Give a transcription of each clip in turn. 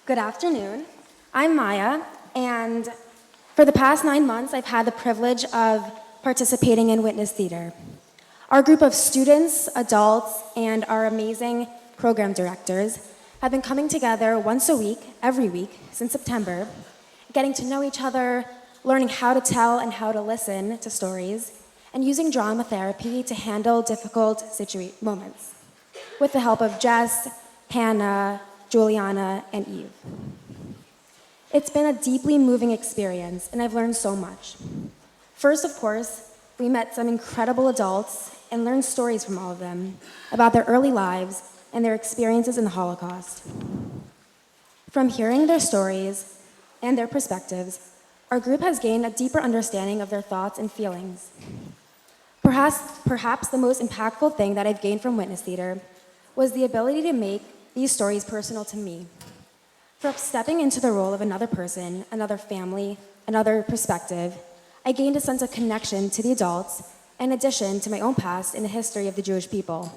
Good afternoon. I'm Maya, and for the past 9 months, I've had the privilege of participating in Witness Theater. Our group of students, adults, and our amazing program directors have been coming together once a week, every week, since September, getting to know each other, learning how to tell and how to listen to stories, and using drama therapy to handle difficult moments, with the help of Jess, Hannah, Juliana, and Eve. It's been a deeply moving experience, and I've learned so much. First, of course, we met some incredible adults and learned stories from all of them about their early lives and their experiences in the Holocaust. From hearing their stories and their perspectives, our group has gained a deeper understanding of their thoughts and feelings. Perhaps the most impactful thing that I've gained from Witness Theater was the ability to make these stories personal to me. From stepping into the role of another person, another family, another perspective, I gained a sense of connection to the adults in addition to my own past in the history of the Jewish people.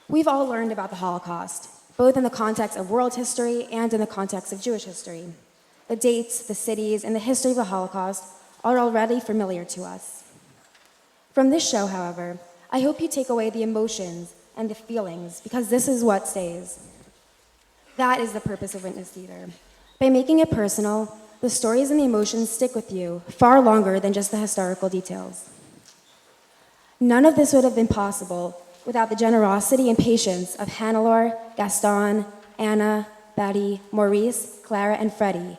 We've all learned about the Holocaust, both in the context of world history and in the context of Jewish history. The dates, the cities, and the history of the Holocaust are already familiar to us. From this show, however, I hope you take away the emotions and the feelings, because this is what stays. That is the purpose of Witness Theater. By making it personal, the stories and the emotions stick with you far longer than just the historical details. None of this would have been possible without the generosity and patience of Hannelore, Gaston, Anna, Betty, Maurice, Clara, and Freddie,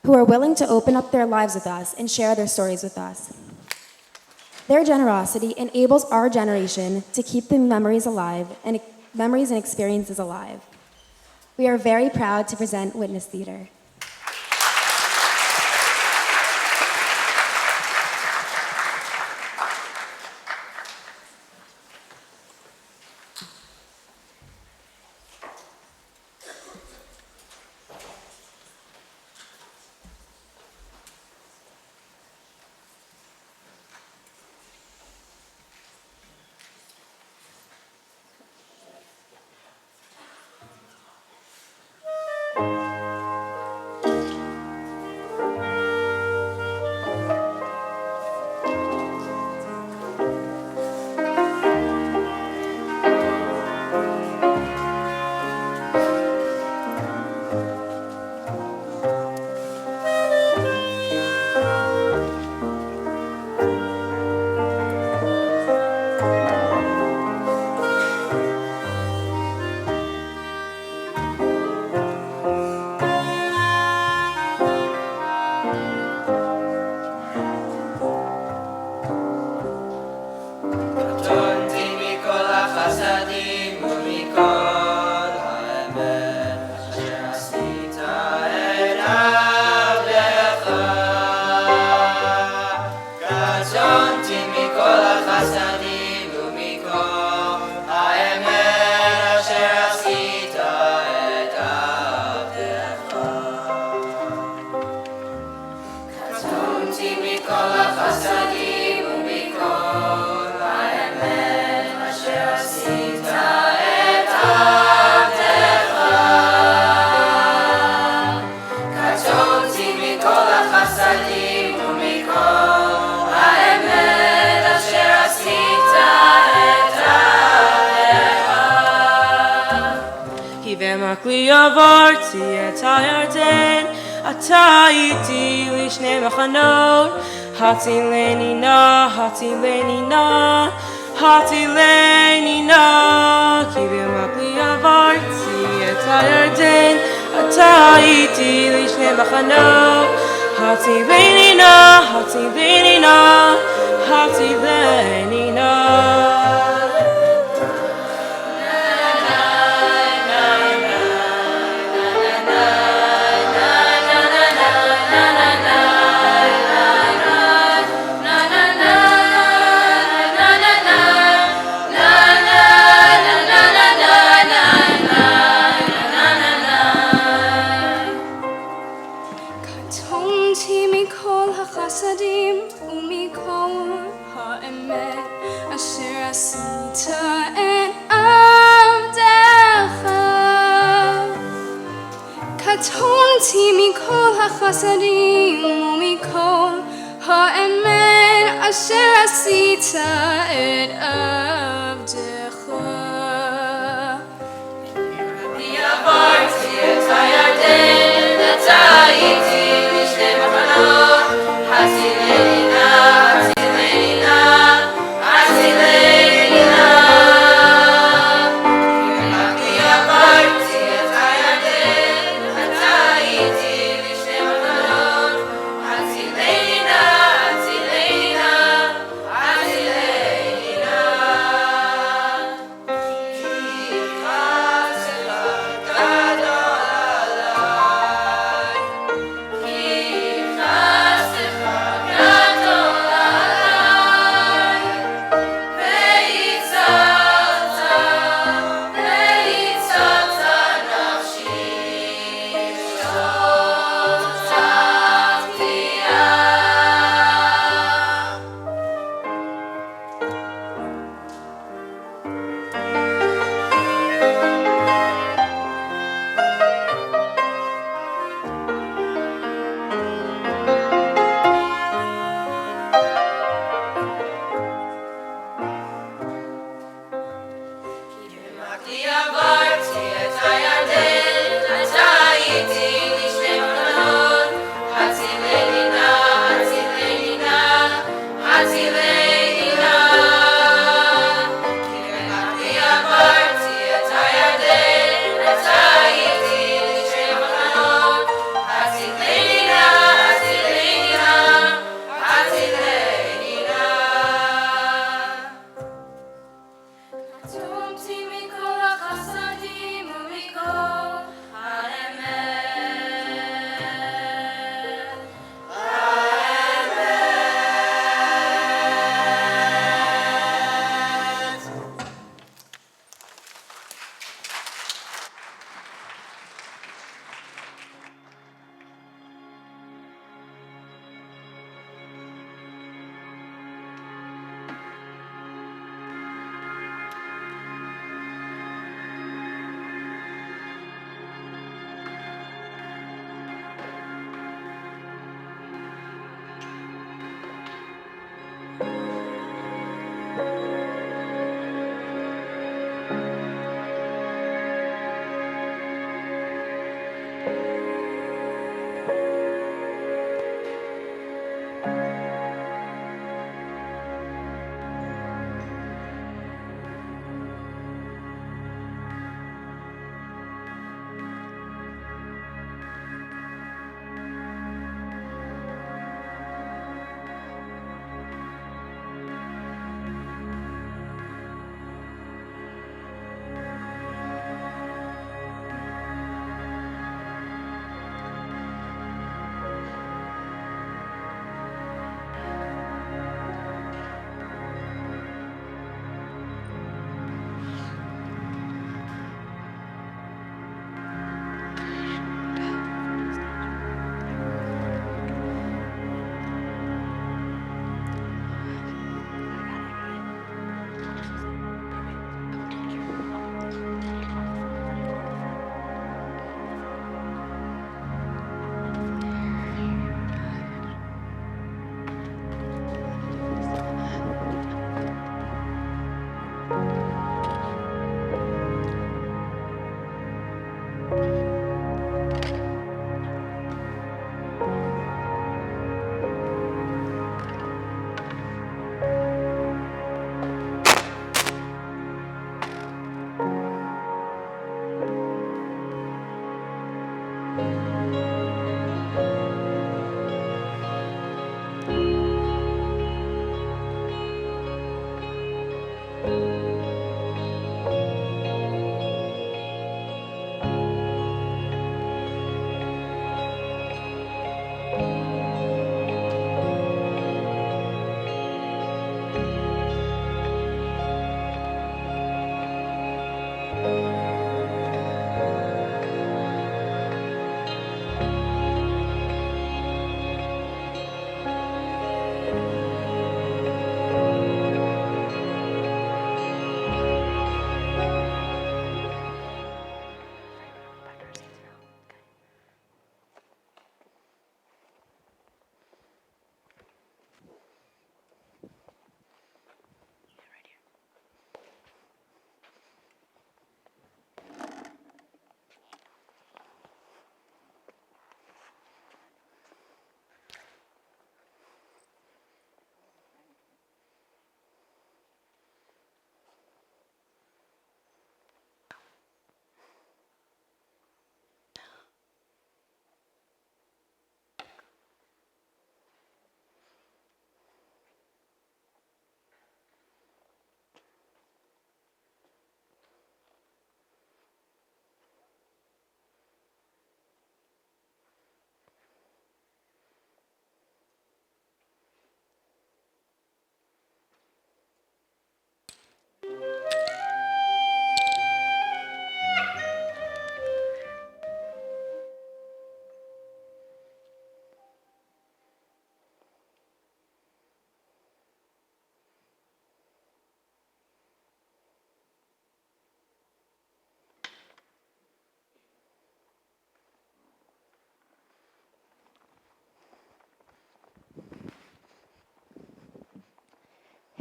who are willing to open up their lives with us and share their stories with us. Their generosity enables our generation to keep the memories alive and memories and experiences alive. We are very proud to present Witness Theater. עברתי את הירדן, אתה איתי לשני מחנות, הצילני נא, הצילני נא, הצילני נא, כי במקלי עברתי את הירדן, אתה איתי לשני מחנות, הצילני נא, הצילני נא, הצילני נא. קטונתי מכל החסדים ומכל האמת אשר עשית את עבדך. אני עברתי את הירדן, אתה איתי לשני מחנות, הצילני נא, הצילני נא, הצילני נא. אני עברתי את הירדן, אתה איתי לשני מחנות, הצילני נא, הצילני נא, הצילני נא.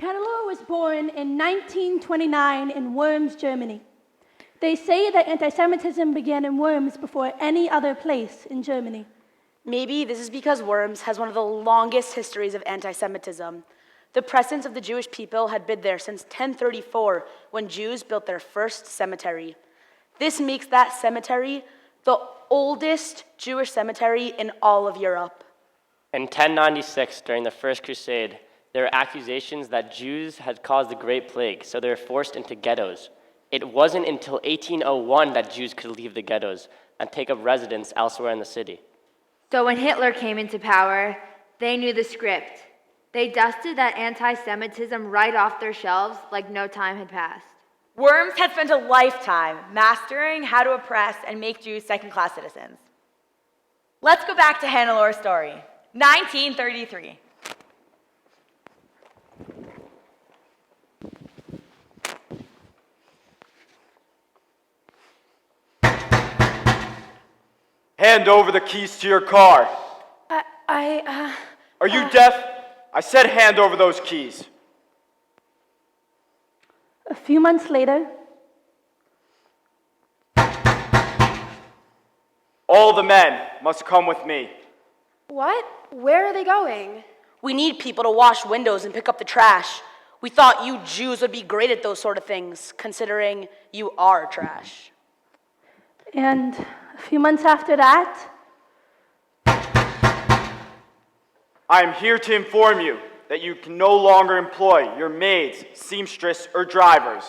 Hannelore was born in 1929 in Worms, Germany. They say that anti-Semitism began in Worms before any other place in Germany. Maybe this is because Worms has one of the longest histories of anti-Semitism. The presence of the Jewish people had been there since 1034, when Jews built their first cemetery. This makes that cemetery the oldest Jewish cemetery in all of Europe. In 1096, during the First Crusade, there were accusations that Jews had caused the Great Plague, so they were forced into ghettos. It wasn't until 1801 that Jews could leave the ghettos and take up residence elsewhere in the city. So when Hitler came into power, they knew the script. They dusted that anti-Semitism right off their shelves like no time had passed. Worms had spent a lifetime mastering how to oppress and make Jews second-class citizens. Let's go back to Hannelore's story. 1933. Hand over the keys to your car. Are you deaf? I said hand over those keys. A few months later, All the men must come with me. What? Where are they going? We need people to wash windows and pick up the trash. We thought you Jews would be great at those sort of things, considering you are trash. and a few months after that, I am here to inform you that you can no longer employ your maids, seamstress, or drivers.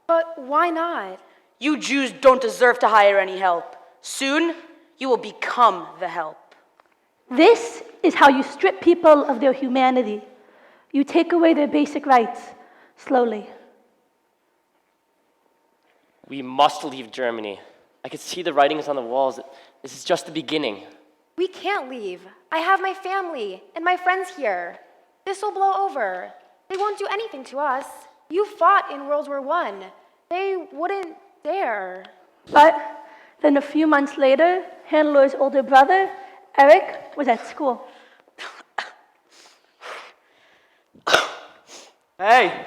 But why not? You Jews don't deserve to hire any help. Soon, you will become the help. this is how you strip people of their humanity. You take away their basic rights, slowly. We must leave Germany. I could see the writings on the walls. This is just the beginning. We can't leave. I have my family and my friends here. This will blow over. They won't do anything to us. You fought in World War I. They wouldn't dare. But then a few months later, Hannelore's older brother, Eric, was at school. Hey,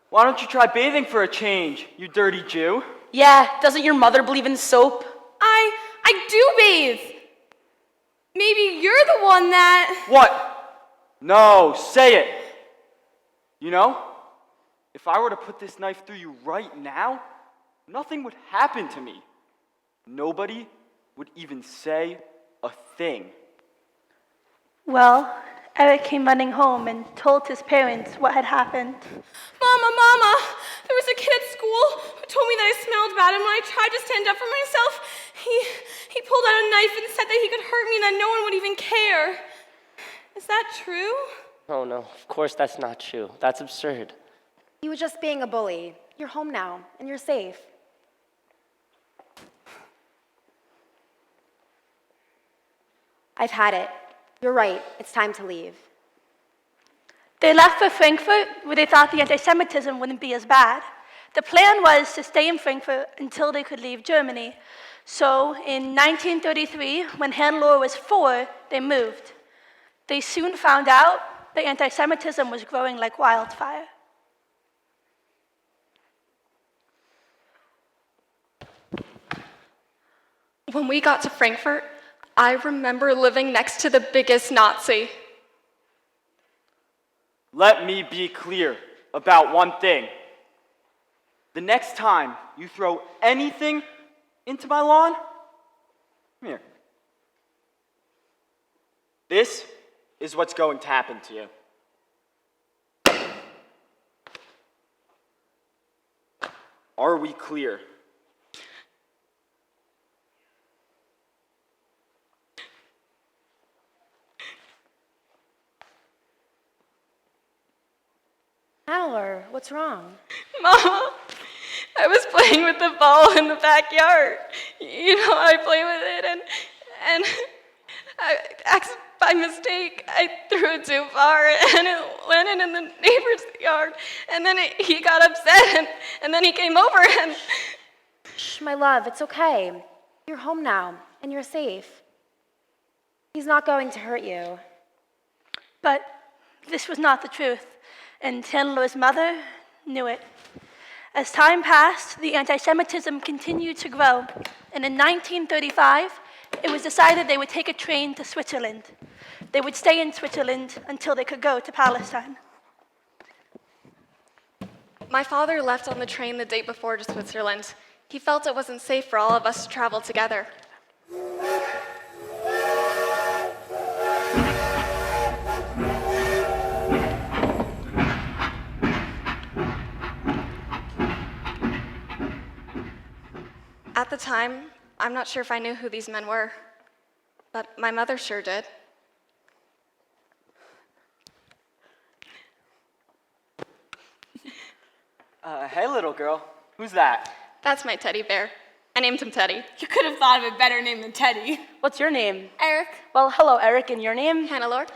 why don't you try bathing for a change, you dirty Jew? Yeah, doesn't your mother believe in soap? I do bathe. Maybe you're the one that... What? No, say it. You know, if I were to put this knife through you right now, nothing would happen to me. Nobody would even say a thing. Well, Eric came running home and told his parents what had happened. Mama, there was a kid at school who told me that I smelled bad, and when I tried to stand up for myself, he pulled out a knife and said that he could hurt me and that no one would even care. Is that true? Oh no, of course that's not true. That's absurd. He was just being a bully. You're home now, and you're safe. I've had it. You're right. It's time to leave. They left for Frankfurt, where they thought the anti-Semitism wouldn't be as bad. The plan was to stay in Frankfurt until they could leave Germany. So in 1933, when Hannelore was 4, they moved. They soon found out that anti-Semitism was growing like wildfire. When we got to Frankfurt, I remember living next to the biggest Nazi. Let me be clear about one thing. The next time you throw anything into my lawn, come here. This is what's going to happen to you. Are we clear? Hannelore, what's wrong? Mama, I was playing with the ball in the backyard. You know, I play with it, and by mistake, I threw it too far, and it landed in the neighbor's yard. And then he got upset, and then he came over, and... Shh, my love, it's okay. You're home now, and you're safe. He's not going to hurt you. But this was not the truth. and Hannelore's mother knew it. As time passed, the anti-Semitism continued to grow, and in 1935, it was decided they would take a train to Switzerland. They would stay in Switzerland until they could go to Palestine. My father left on the train the day before to Switzerland. He felt it wasn't safe for all of us to travel together. At the time, I'm not sure if I knew who these men were, but my mother sure did. Hey, little girl. Who's that? That's my teddy bear. I named him Teddy. You could have thought of a better name than Teddy. What's your name? Eric. Well, hello, Eric, and your name? Hannelore.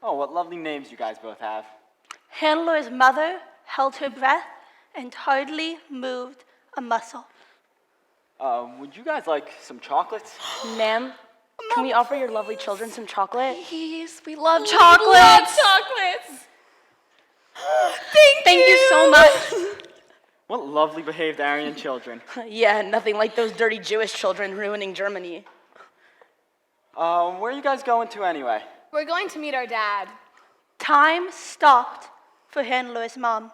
Oh, what lovely names you guys both have. Hannelore's mother held her breath and hardly moved a muscle. Would you guys like some chocolates? Ma'am, can we offer your lovely children some chocolate? Please, we love chocolates. We love chocolates. Thank you so much. What lovely behaved Aryan children. Yeah, nothing like those dirty Jewish children ruining Germany. Where are you guys going to anyway? We're going to meet our dad. Time stopped for Hannelore's mom.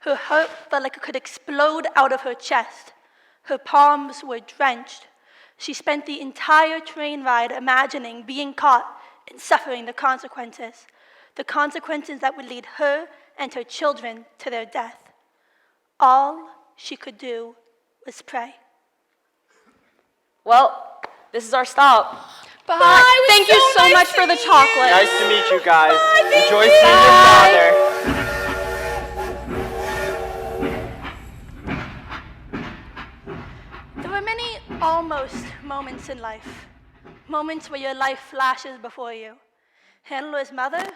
Her heart felt like it could explode out of her chest. Her palms were drenched. She spent the entire train ride imagining being caught and suffering the consequences that would lead her and her children to their death. All she could do was pray. Well, this is our stop. Bye. Thank you so much for the chocolate. Nice to meet you guys. Bye, Enjoy seeing your father. There were many almost moments in life, moments where your life flashes before you. Hannelore's mother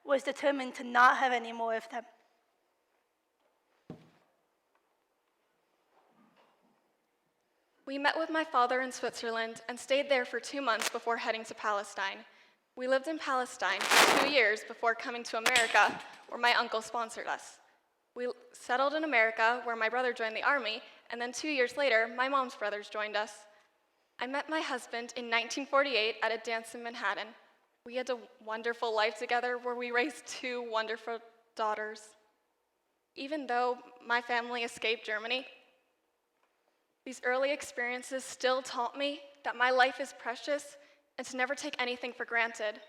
was determined to not have any more of them. We met with my father in Switzerland and stayed there for 2 months before heading to Palestine. We lived in Palestine for 2 years before coming to America, where my uncle sponsored us. We settled in America, where my brother joined the army, and then 2 years later, my mom's brothers joined us. I met my husband in 1948 at a dance in Manhattan. We had a wonderful life together where we raised 2 wonderful daughters. Even though my family escaped Germany, these early experiences still taught me that my life is precious and to never take anything for granted.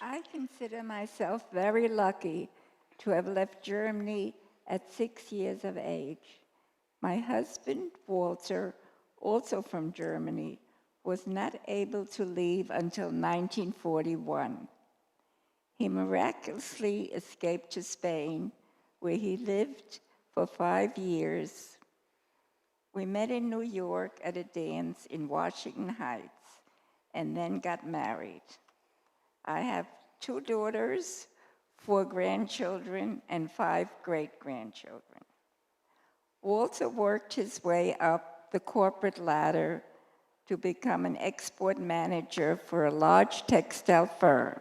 I consider myself very lucky to have left Germany at 6 years of age. My husband, Walter, also from Germany, was not able to leave until 1941. He miraculously escaped to Spain, where he lived for 5 years. We met in New York at a dance in Washington Heights, and then got married. I have 2 daughters, 4 grandchildren, and 5 great-grandchildren. Walter worked his way up the corporate ladder to become an export manager for a large textile firm.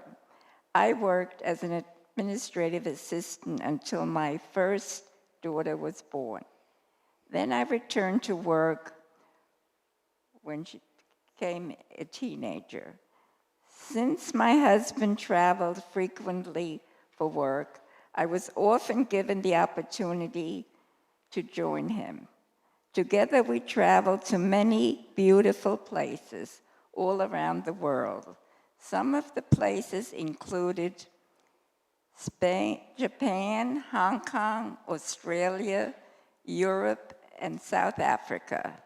I worked as an administrative assistant until my first daughter was born. Then I returned to work when she became a teenager. Since my husband traveled frequently for work, I was often given the opportunity to join him. Together we traveled to many beautiful places all around the world. Some of the places included Spain, Japan, Hong Kong, Australia, Europe, and South Africa.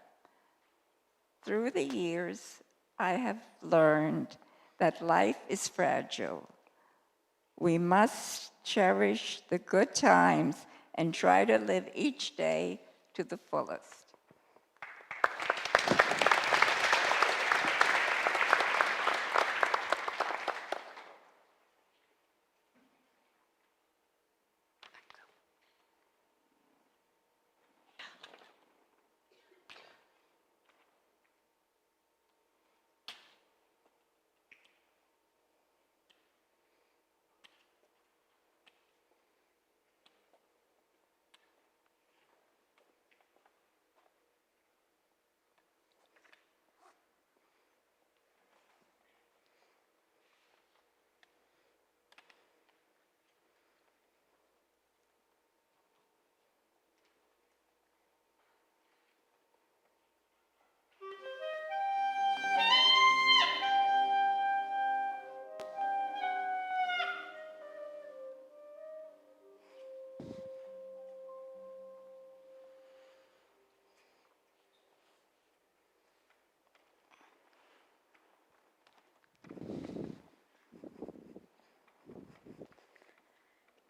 Through the years, I have learned that life is fragile. We must cherish the good times and try to live each day to the fullest.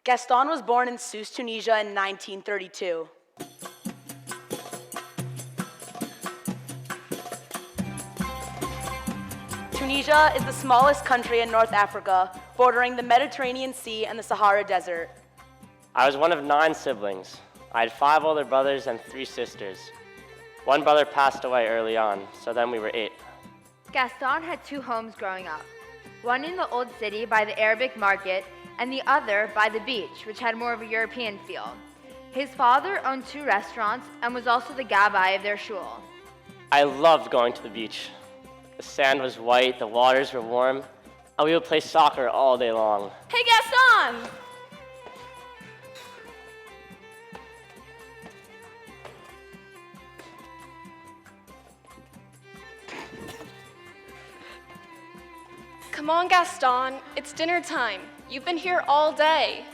Gaston was born in Sousse, Tunisia in 1932. Tunisia is the smallest country in North Africa, bordering the Mediterranean Sea and the Sahara Desert. I was one of 9 siblings. I had 5 older brothers and 3 sisters. One brother passed away early on, so then we were 8. Gaston had 2 homes growing up, one in the old city by the Arabic market and the other by the beach, which had more of a European feel. His father owned 2 restaurants and was also the gabbai of their shul. I loved going to the beach. The sand was white, the waters were warm, and we would play soccer all day long. Hey, Gaston! Come on, Gaston. It's dinner time. You've been here all day.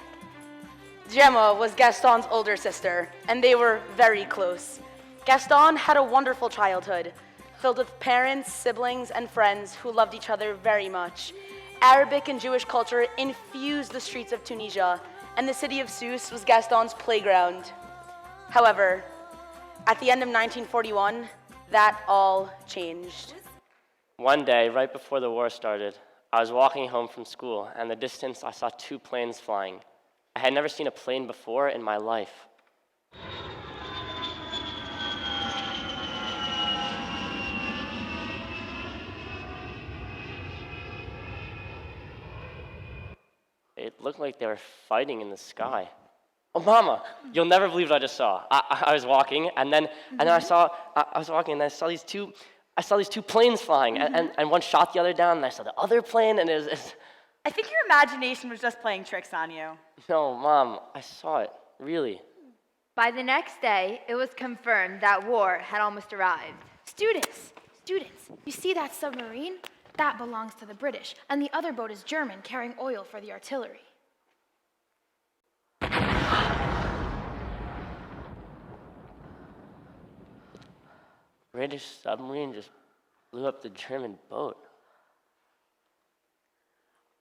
Gemma was Gaston's older sister, and they were very close. Gaston had a wonderful childhood, filled with parents, siblings, and friends who loved each other very much. Arabic and Jewish culture infused the streets of Tunisia, and the city of Sousse was Gaston's playground. However, at the end of 1941, that all changed. One day, right before the war started, I was walking home from school, and in the distance I saw 2 planes flying. I had never seen a plane before in my life. It looked like they were fighting in the sky. Oh, Mama, you'll never believe what I just saw. I was walking, and then I saw these two planes flying, and one shot the other down, and I saw the other plane, and it was I think your imagination was just playing tricks on you. no, Mom, I saw it, really. By the next day, it was confirmed that war had almost arrived. Students, you see that submarine? That belongs to the British, and the other boat is German, carrying oil for the artillery. British submarine just blew up the German boat.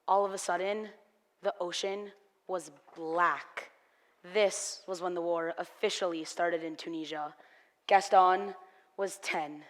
All of a sudden, the ocean was black. This was when the war officially started in Tunisia. Gaston was 10.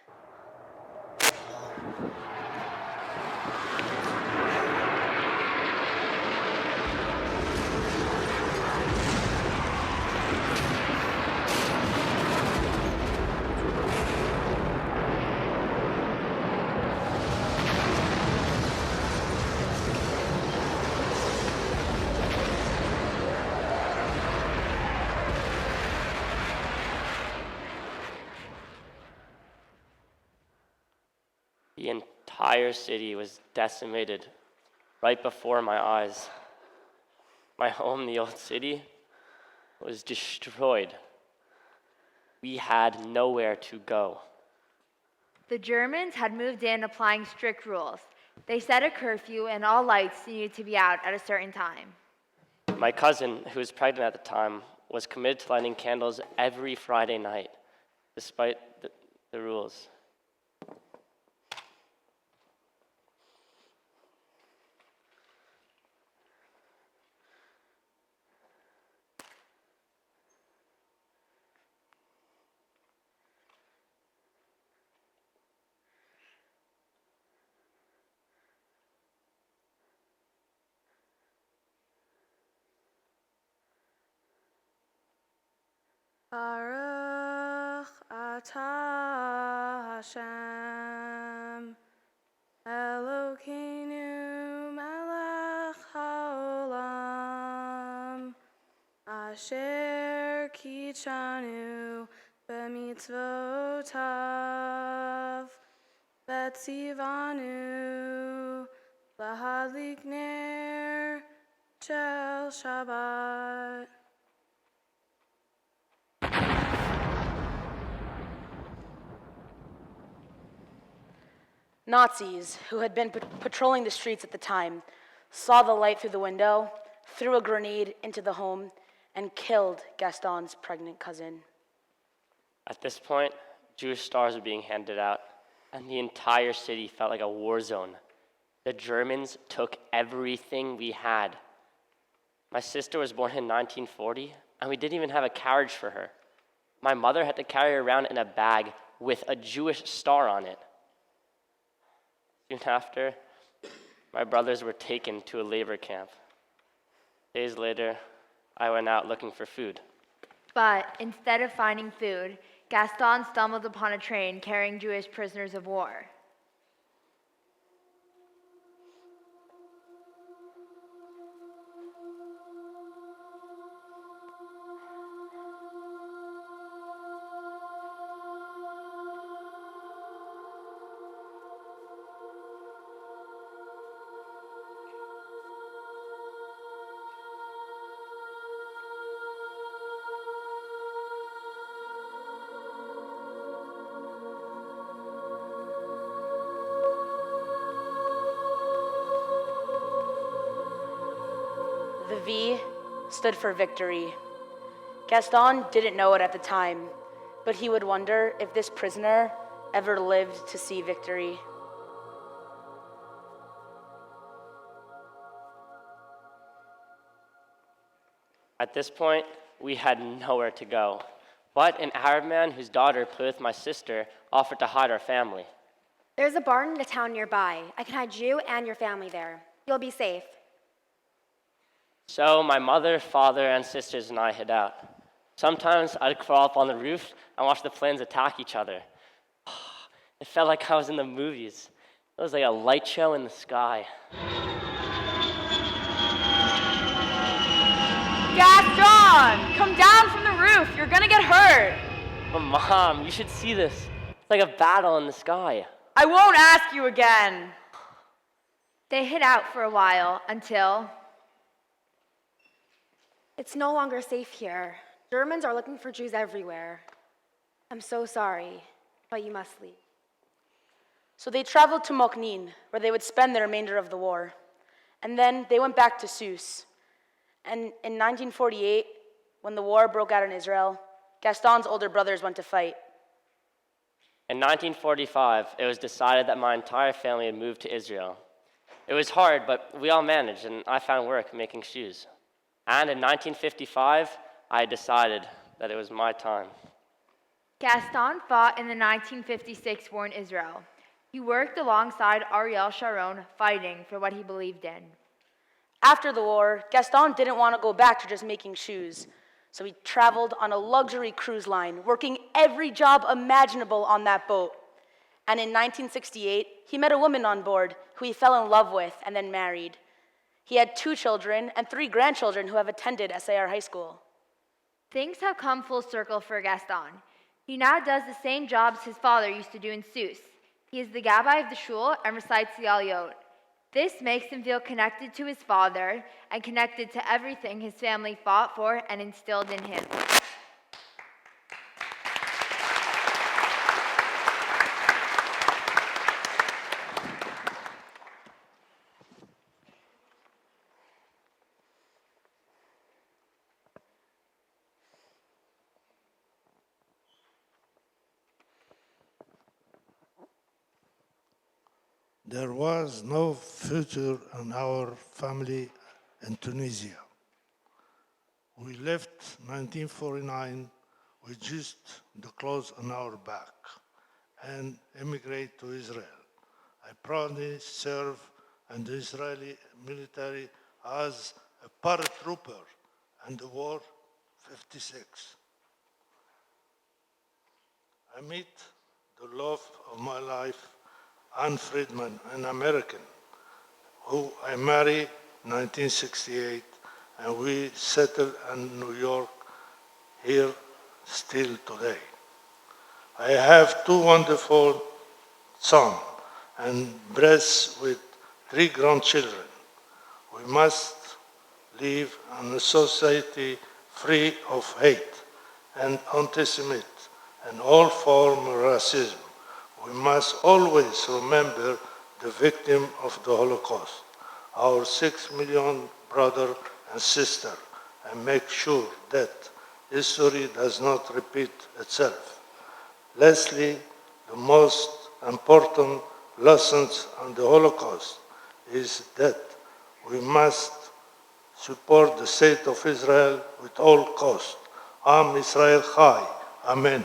The entire city was decimated right before my eyes. My home, the old city, was destroyed. We had nowhere to go. The Germans had moved in applying strict rules. They set a curfew and all lights needed to be out at a certain time. My cousin, who was pregnant at the time, was committed to lighting candles every Friday night, despite the rules. Baruch atah Hashem, Elokeinu melech haolam, asher kitshanu b'mitzvotav, v'tzivanu lahadlik ner shel Shabbat. Nazis, who had been patrolling the streets at the time, saw the light through the window, threw a grenade into the home, and killed Gaston's pregnant cousin. At this point, Jewish stars were being handed out, and the entire city felt like a war zone. The Germans took everything we had. My sister was born in 1940, and we didn't even have a carriage for her. My mother had to carry her around in a bag with a Jewish star on it. Soon after, my brothers were taken to a labor camp. Days later, I went out looking for food. But instead of finding food, Gaston stumbled upon a train carrying Jewish prisoners of war. The V stood for victory. Gaston didn't know it at the time, but he would wonder if this prisoner ever lived to see victory. At this point, we had nowhere to go, but an Arab man whose daughter played with my sister offered to hide our family. There's a barn in a town nearby. I can hide you and your family there. You'll be safe. So my mother, father, and sisters and I hid out. Sometimes I'd crawl up on the roof and watch the planes attack each other. It felt like I was in the movies. It was like a light show in the sky. Gaston, come down from the roof. You're gonna get hurt. But Mom, you should see this. It's like a battle in the sky. I won't ask you again. They hid out for a while until... It's no longer safe here. Germans are looking for Jews everywhere. I'm so sorry, but you must leave. So they traveled to Moknin, where they would spend the remainder of the war. And then they went back to Sousse. And in 1948, when the war broke out in Israel, Gaston's older brothers went to fight. In 1945, it was decided that my entire family had moved to Israel. It was hard, but we all managed, and I found work making shoes. And in 1955, I decided that it was my time. Gaston fought in the 1956 war in Israel. He worked alongside Ariel Sharon, fighting for what he believed in. After the war, Gaston didn't want to go back to just making shoes, so he traveled on a luxury cruise line, working every job imaginable on that boat. And in 1968, he met a woman on board who he fell in love with and then married. He had 2 children and 3 grandchildren who have attended SAR high school. Things have come full circle for Gaston. He now does the same jobs his father used to do in Sousse. He is the gabbai of the shul and recites the aliyot. This makes him feel connected to his father and connected to everything his family fought for and instilled in him. There was no future in our family in Tunisia. We left 1949 with just the clothes on our back and immigrate to Israel. I proudly served in the Israeli military as a paratrooper in the war 56. I met the love of my life, Anne Friedman, an American, who I married in 1968, and we settled in New York, here still today. I have 2 wonderful sons and blessed with 3 grandchildren. We must live in a society free of hate and anti-Semitism and all forms of racism. We must always remember the victim of the Holocaust, our 6 million brothers and sisters, and make sure that history does not repeat itself. Lastly, the most important lessons on the Holocaust is that we must support the state of Israel with all cost. Am Israel Chai. Amen.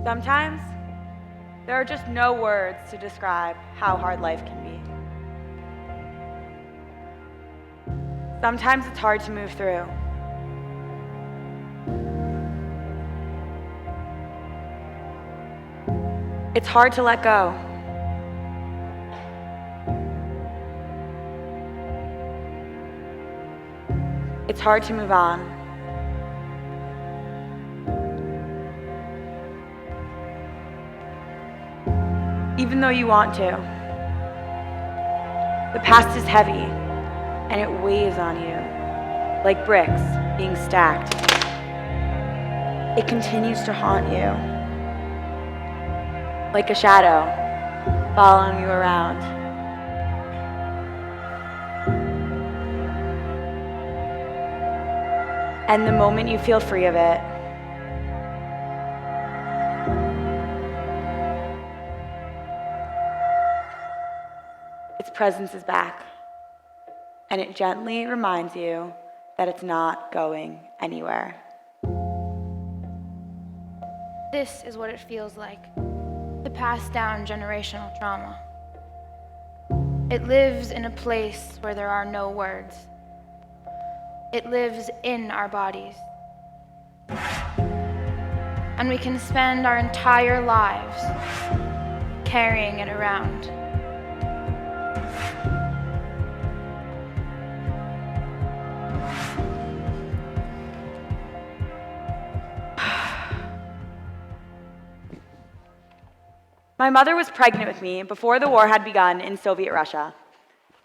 Sometimes, there are just no words to describe how hard life can be. Sometimes it's hard to move through. It's hard to let go. It's hard to move on. Even though you want to. The past is heavy, and it weighs on you, like bricks being stacked. It continues to haunt you, like a shadow following you around. And the moment you feel free of it, its presence is back, and it gently reminds you that it's not going anywhere. This is what it feels like, to pass down generational trauma. It lives in a place where there are no words. It lives in our bodies. And we can spend our entire lives carrying it around. My mother was pregnant with me before the war had begun in Soviet Russia.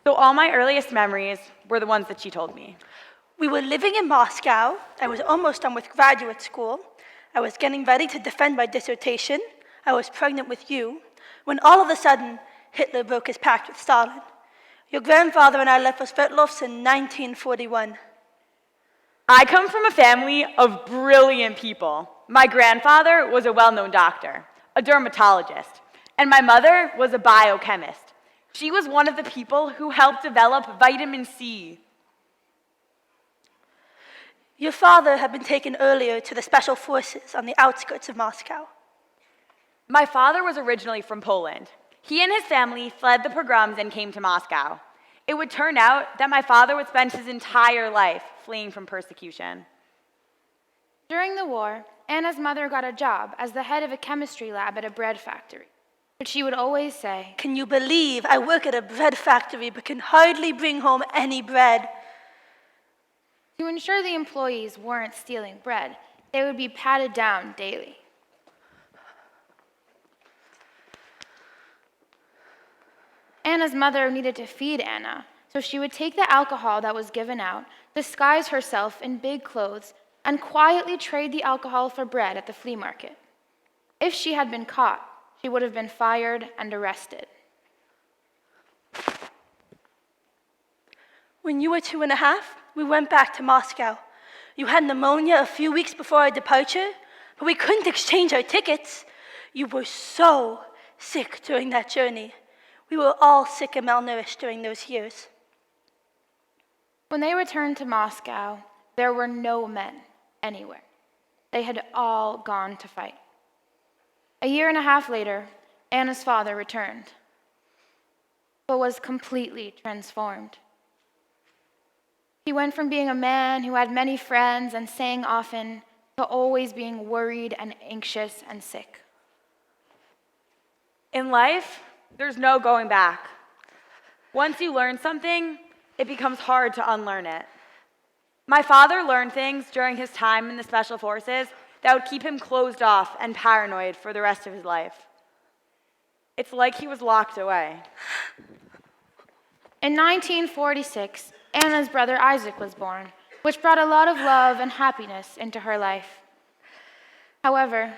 So all my earliest memories were the ones that she told me. We were living in Moscow. I was almost done with graduate school. I was getting ready to defend my dissertation. I was pregnant with you, when all of a sudden, Hitler broke his pact with Stalin. Your grandfather and I left for Sverdlovsk in 1941. I come from a family of brilliant people. My grandfather was a well-known doctor, a dermatologist, and my mother was a biochemist. She was one of the people who helped develop vitamin C. Your father had been taken earlier to the special forces on the outskirts of Moscow. My father was originally from Poland. He and his family fled the pogroms and came to Moscow. It would turn out that my father would spend his entire life fleeing from persecution. During the war, Anna's mother got a job as the head of a chemistry lab at a bread factory. But she would always say, "Can you believe I work at a bread factory but can hardly bring home any bread?" To ensure the employees weren't stealing bread, they would be patted down daily. Anna's mother needed to feed Anna, so she would take the alcohol that was given out, disguise herself in big clothes, and quietly trade the alcohol for bread at the flea market. If she had been caught, she would have been fired and arrested. When you were 2.5, we went back to Moscow. You had pneumonia a few weeks before our departure, but we couldn't exchange our tickets. You were so sick during that journey. We were all sick and malnourished during those years. When they returned to Moscow, there were no men anywhere. They had all gone to fight. A year and a half later, Anna's father returned, but was completely transformed. He went from being a man who had many friends and sang often to always being worried and anxious and sick. In life, there's no going back. Once you learn something, it becomes hard to unlearn it. My father learned things during his time in the Special Forces that would keep him closed off and paranoid for the rest of his life. It's like he was locked away. In 1946, Anna's brother Isaac was born, which brought a lot of love and happiness into her life. However,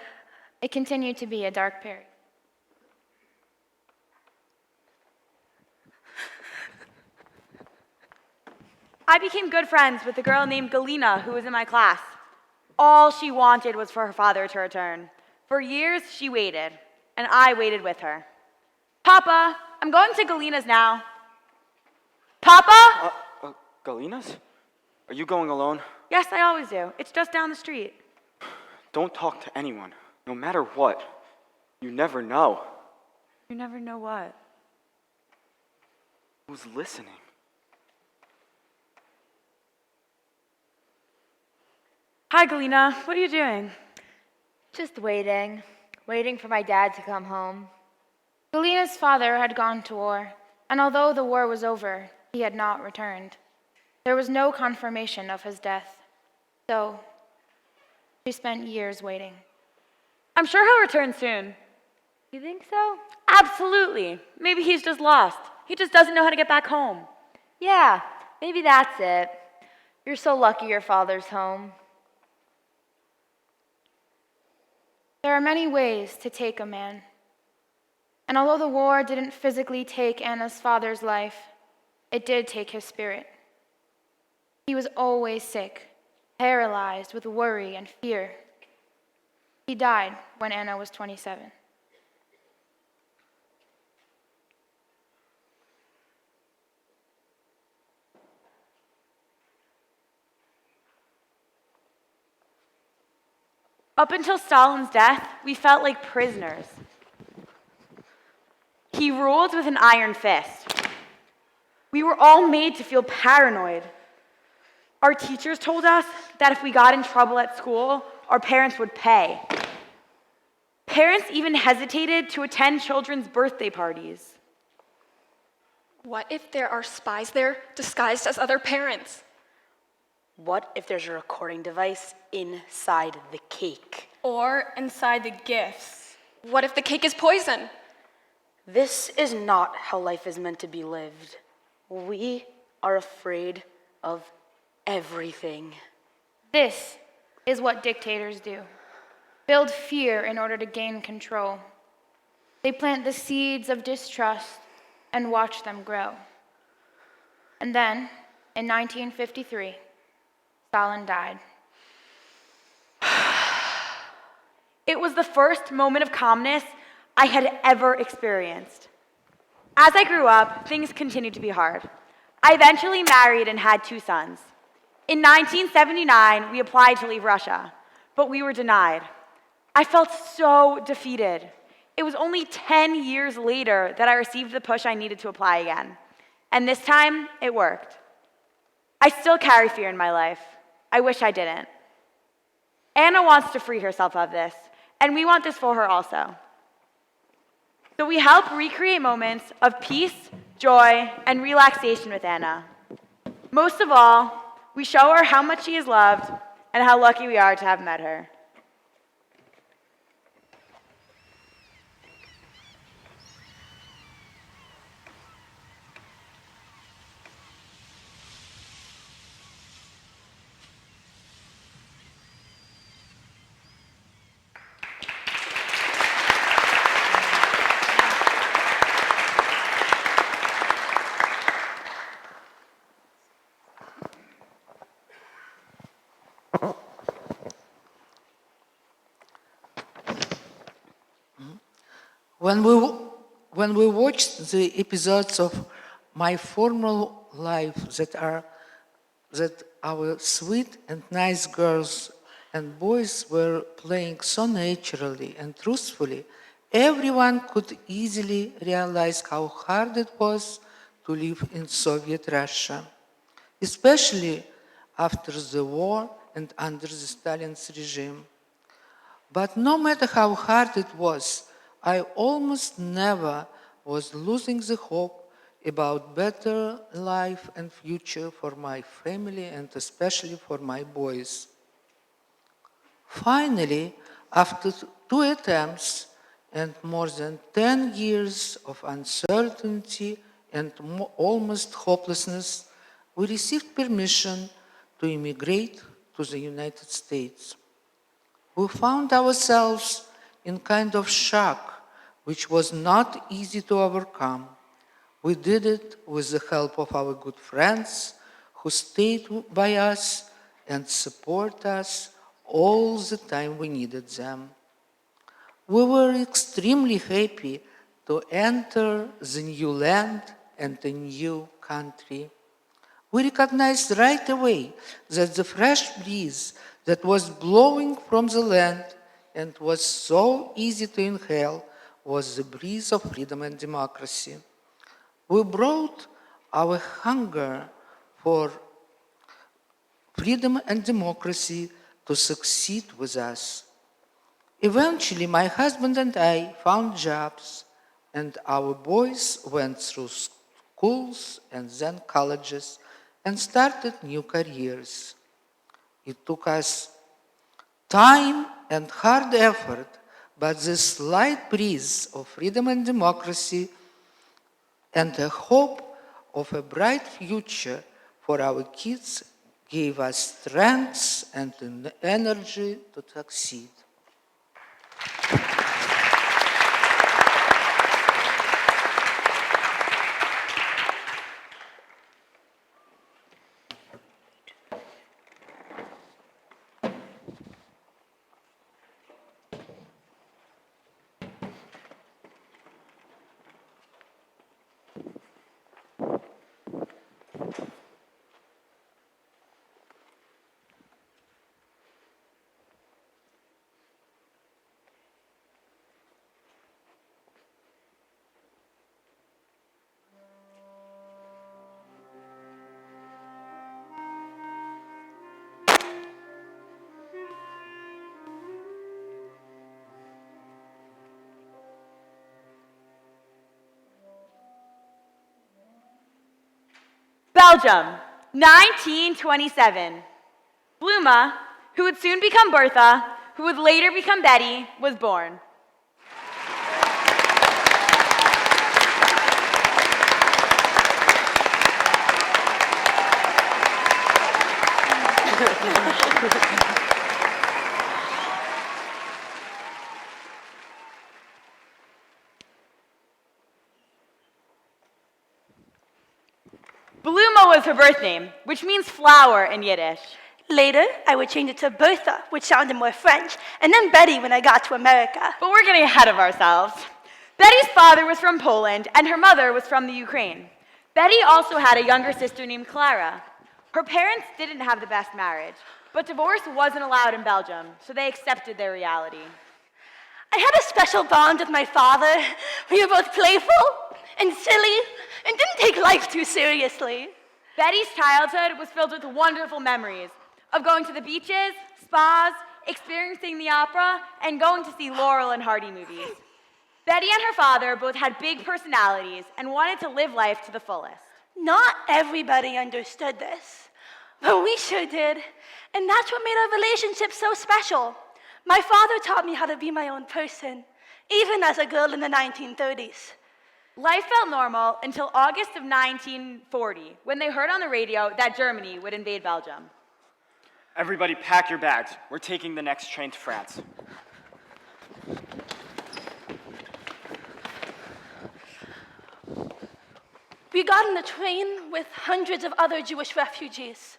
it continued to be a dark period. I became good friends with a girl named Galina who was in my class. All she wanted was for her father to return. For years, she waited, and I waited with her. Papa, I'm going to Galina's now. Papa? Galina's? Are you going alone? Yes, I always do. It's just down the street. Don't talk to anyone, no matter what. You never know. You never know what. Who's listening? Hi, Galina. What are you doing? Just waiting for my dad to come home. Galina's father had gone to war, and although the war was over, he had not returned. There was no confirmation of his death, so she spent years waiting. I'm sure he'll return soon. You think so? Absolutely. Maybe he's just lost. He just doesn't know how to get back home. Yeah, maybe that's it. You're so lucky your father's home. There are many ways to take a man. And although the war didn't physically take Anna's father's life, it did take his spirit. He was always sick, paralyzed with worry and fear. He died when Anna was 27. Up until Stalin's death, we felt like prisoners. He ruled with an iron fist. We were all made to feel paranoid. Our teachers told us that if we got in trouble at school, our parents would pay. Parents even hesitated to attend children's birthday parties. What if there are spies there disguised as other parents? What if there's a recording device inside the cake? Or inside the gifts. What if the cake is poison? This is not how life is meant to be lived. We are afraid of everything. This is what dictators do. Build fear in order to gain control. They plant the seeds of distrust and watch them grow. And then, in 1953, Stalin died. It was the first moment of calmness I had ever experienced. As I grew up, things continued to be hard. I eventually married and had 2 sons. In 1979, we applied to leave Russia, but we were denied. I felt so defeated. It was only 10 years later that I received the push I needed to apply again. And this time, it worked. I still carry fear in my life. I wish I didn't. Anna wants to free herself of this, and we want this for her also. So we help recreate moments of peace, joy, and relaxation with Anna. Most of all, we show her how much she is loved and how lucky we are to have met her. When we watched the episodes of My Former Life that our sweet and nice girls and boys were playing so naturally and truthfully, everyone could easily realize how hard it was to live in Soviet Russia, especially after the war and under the Stalin's regime. But no matter how hard it was, I almost never was losing the hope about better life and future for my family and especially for my boys. Finally, after 2 attempts and more than 10 years of uncertainty and almost hopelessness, we received permission to immigrate to the United States. We found ourselves in kind of shock, which was not easy to overcome. We did it with the help of our good friends who stayed by us and support us all the time we needed them. We were extremely happy to enter the new land and a new country. We recognized right away that the fresh breeze that was blowing from the land and was so easy to inhale was the breeze of freedom and democracy. We brought our hunger for freedom and democracy to succeed with us. Eventually, my husband and I found jobs, and our boys went through schools and then colleges and started new careers. It took us time and hard effort, but the slight breeze of freedom and democracy and a hope of a bright future for our kids gave us strength and energy to succeed. Belgium, 1927. Bluma, who would soon become Bertha, who would later become Betty, was born. Bluma was her birth name, which means flower in Yiddish. Later, I would change it to Bertha, which sounded more French, and then Betty when I got to America. But we're getting ahead of ourselves. Betty's father was from Poland, and her mother was from the Ukraine. Betty also had a younger sister named Clara. Her parents didn't have the best marriage, but divorce wasn't allowed in Belgium, so they accepted their reality. I had a special bond with my father. We were both playful and silly and didn't take life too seriously. Betty's childhood was filled with wonderful memories of going to the beaches, spas, experiencing the opera, and going to see Laurel and Hardy movies. Betty and her father both had big personalities and wanted to live life to the fullest. Not everybody understood this, but we sure did. And that's what made our relationship so special. My father taught me how to be my own person, even as a girl in the 1930s. Life felt normal until August of 1940, when they heard on the radio that Germany would invade Belgium. Everybody pack your bags. We're taking the next train to France. We got on the train with hundreds of other Jewish refugees.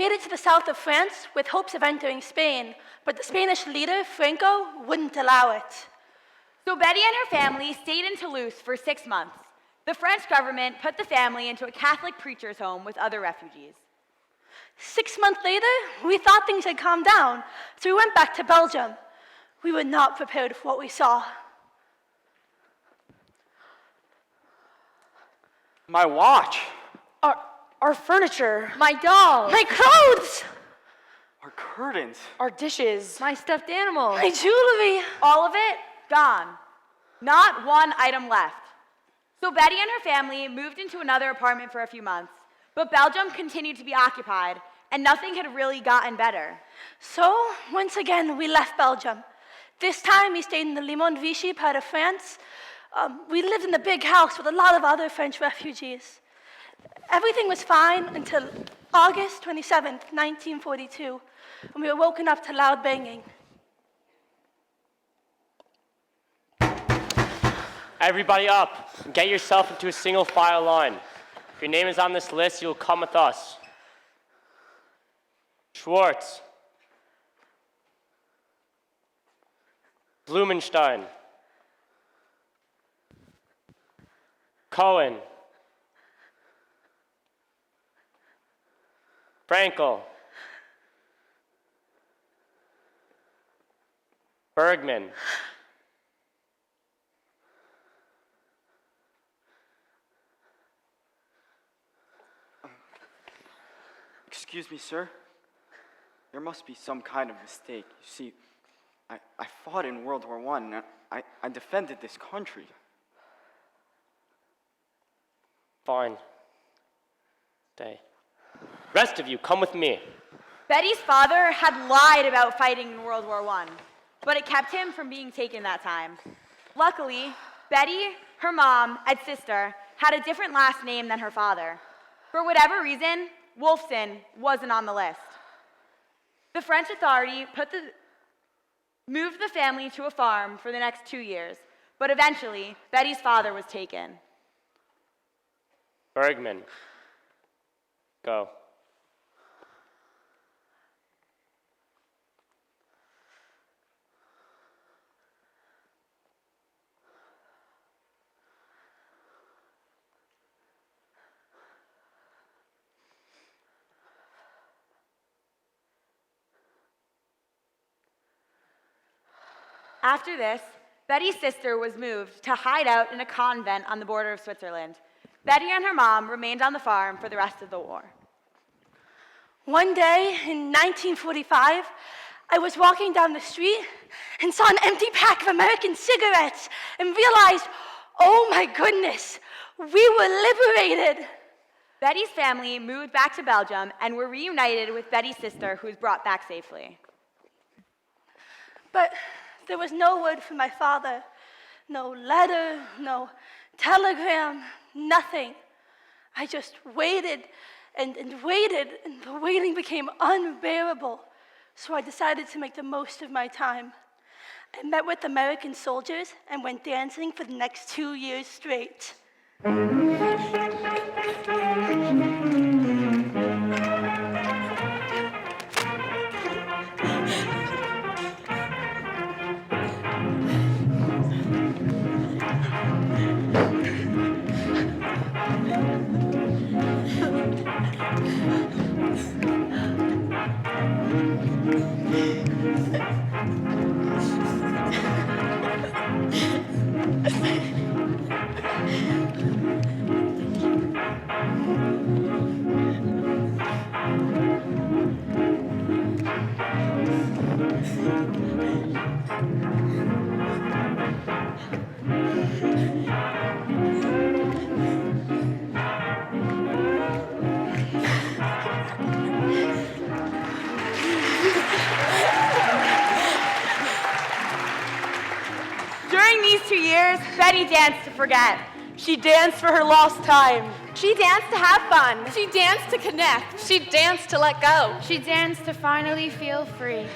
made it to the south of France with hopes of entering Spain, but the Spanish leader, Franco, wouldn't allow it. So Betty and her family stayed in Toulouse for 6 months. The French government put the family into a Catholic preacher's home with other refugees. 6 months later, we thought things had calmed down, so we went back to Belgium. We were not prepared for what we saw. My watch. Our furniture. My doll. My clothes! Our curtains. Our dishes. My stuffed animal. My jewelry. All of it gone. Not one item left. So Betty and her family moved into another apartment for a few months, but Belgium continued to be occupied, and nothing had really gotten better. So, once again, we left Belgium. This time, we stayed in the Limon Vichy part of France. We lived in a big house with a lot of other French refugees. Everything was fine until August 27th, 1942, when we were woken up to loud banging. Everybody up. Get yourself into a single file line. If your name is on this list, you'll come with us. Schwartz. Blumenstein. Cohen. Frankel. Bergman. Excuse me, sir. There must be some kind of mistake. You see, I fought in World War I, and I defended this country. Fine. Stay. Rest of you, come with me. Betty's father had lied about fighting in World War I, but it kept him from being taken that time. Luckily, Betty, her mom, and sister had a different last name than her father. For whatever reason, Wolfson wasn't on the list. The French authority moved the family to a farm for the next 2 years, but eventually, Betty's father was taken. Bergman. Go. After this, Betty's sister was moved to hide out in a convent on the border of Switzerland. Betty and her mom remained on the farm for the rest of the war. One day in 1945, I was walking down the street and saw an empty pack of American cigarettes and realized, oh my goodness, we were liberated. Betty's family moved back to Belgium and were reunited with Betty's sister, who was brought back safely. But there was no word from my father. No letter, no telegram, nothing. I just waited and waited, and the waiting became unbearable. So I decided to make the most of my time. I met with American soldiers and went dancing for the next 2 years straight. During these 2 years, Betty danced to forget. She danced for her lost time. She danced to have fun. She danced to connect. She danced to let go. She danced to finally feel free.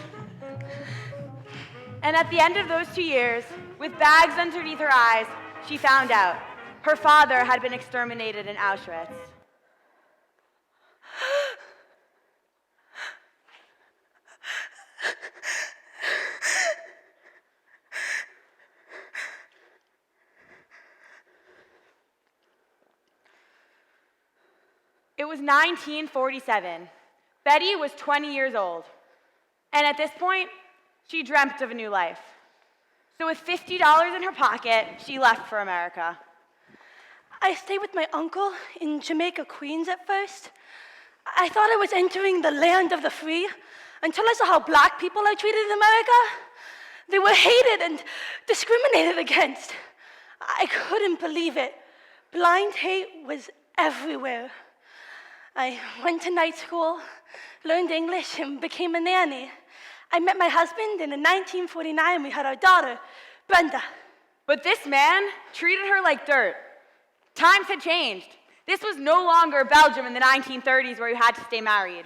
And at the end of those 2 years, with bags underneath her eyes, she found out her father had been exterminated in Auschwitz. It was 1947. Betty was 20 years old. And at this point, she dreamt of a new life. So with $50 in her pocket, she left for America. I stayed with my uncle in Jamaica, Queens at first. I thought I was entering the land of the free until I saw how black people are treated in America. They were hated and discriminated against. I couldn't believe it. Blind hate was everywhere. I went to night school, learned English, and became a nanny. I met my husband, and in 1949, we had our daughter, Brenda. But this man treated her like dirt. Times had changed. This was no longer Belgium in the 1930s where you had to stay married.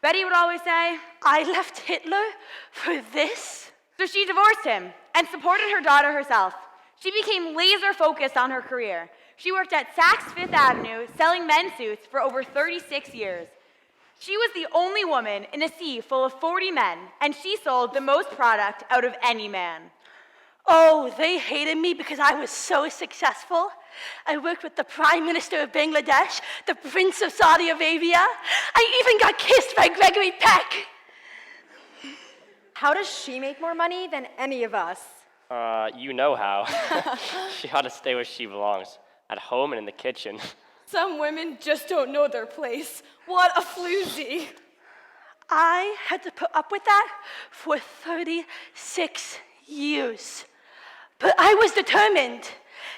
Betty would always say, I left Hitler for this? So she divorced him and supported her daughter herself. She became laser focused on her career. She worked at Saks Fifth Avenue selling men's suits for over 36 years. She was the only woman in a sea full of 40 men, and she sold the most product out of any man. Oh, they hated me because I was so successful. I worked with the Prime Minister of Bangladesh, the Prince of Saudi Arabia. I even got kissed by Gregory Peck. How does she make more money than any of us? You know how. She ought to stay where she belongs, at home and in the kitchen. Some women just don't know their place. What a floozy. I had to put up with that for 36 years. But I was determined.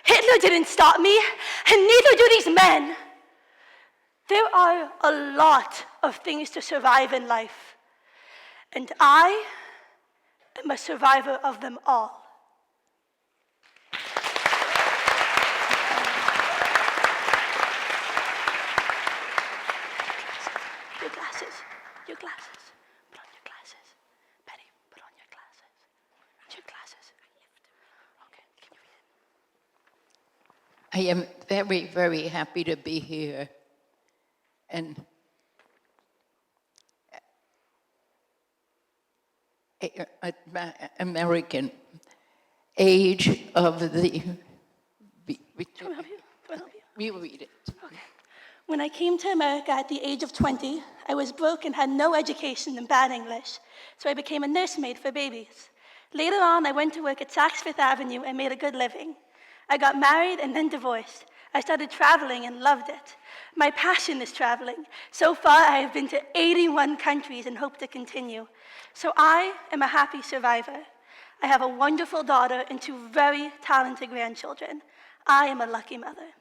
Hitler didn't stop me, and neither do these men. There are a lot of things to survive in life, and I am a survivor of them all. Your glasses, your glasses. Put on your glasses. Betty, put on your glasses. Your glasses. Okay, can you read it? I am very, very happy to be here. And American age of the... You read it. Okay. When I came to America at the age of 20, I was broke and had no education and bad English, so I became a nursemaid for babies. Later on, I went to work at Saks Fifth Avenue and made a good living. I got married and then divorced. I started traveling and loved it. My passion is traveling. So far, I have been to 81 countries and hope to continue. So I am a happy survivor. I have a wonderful daughter and 2 very talented grandchildren. I am a lucky mother.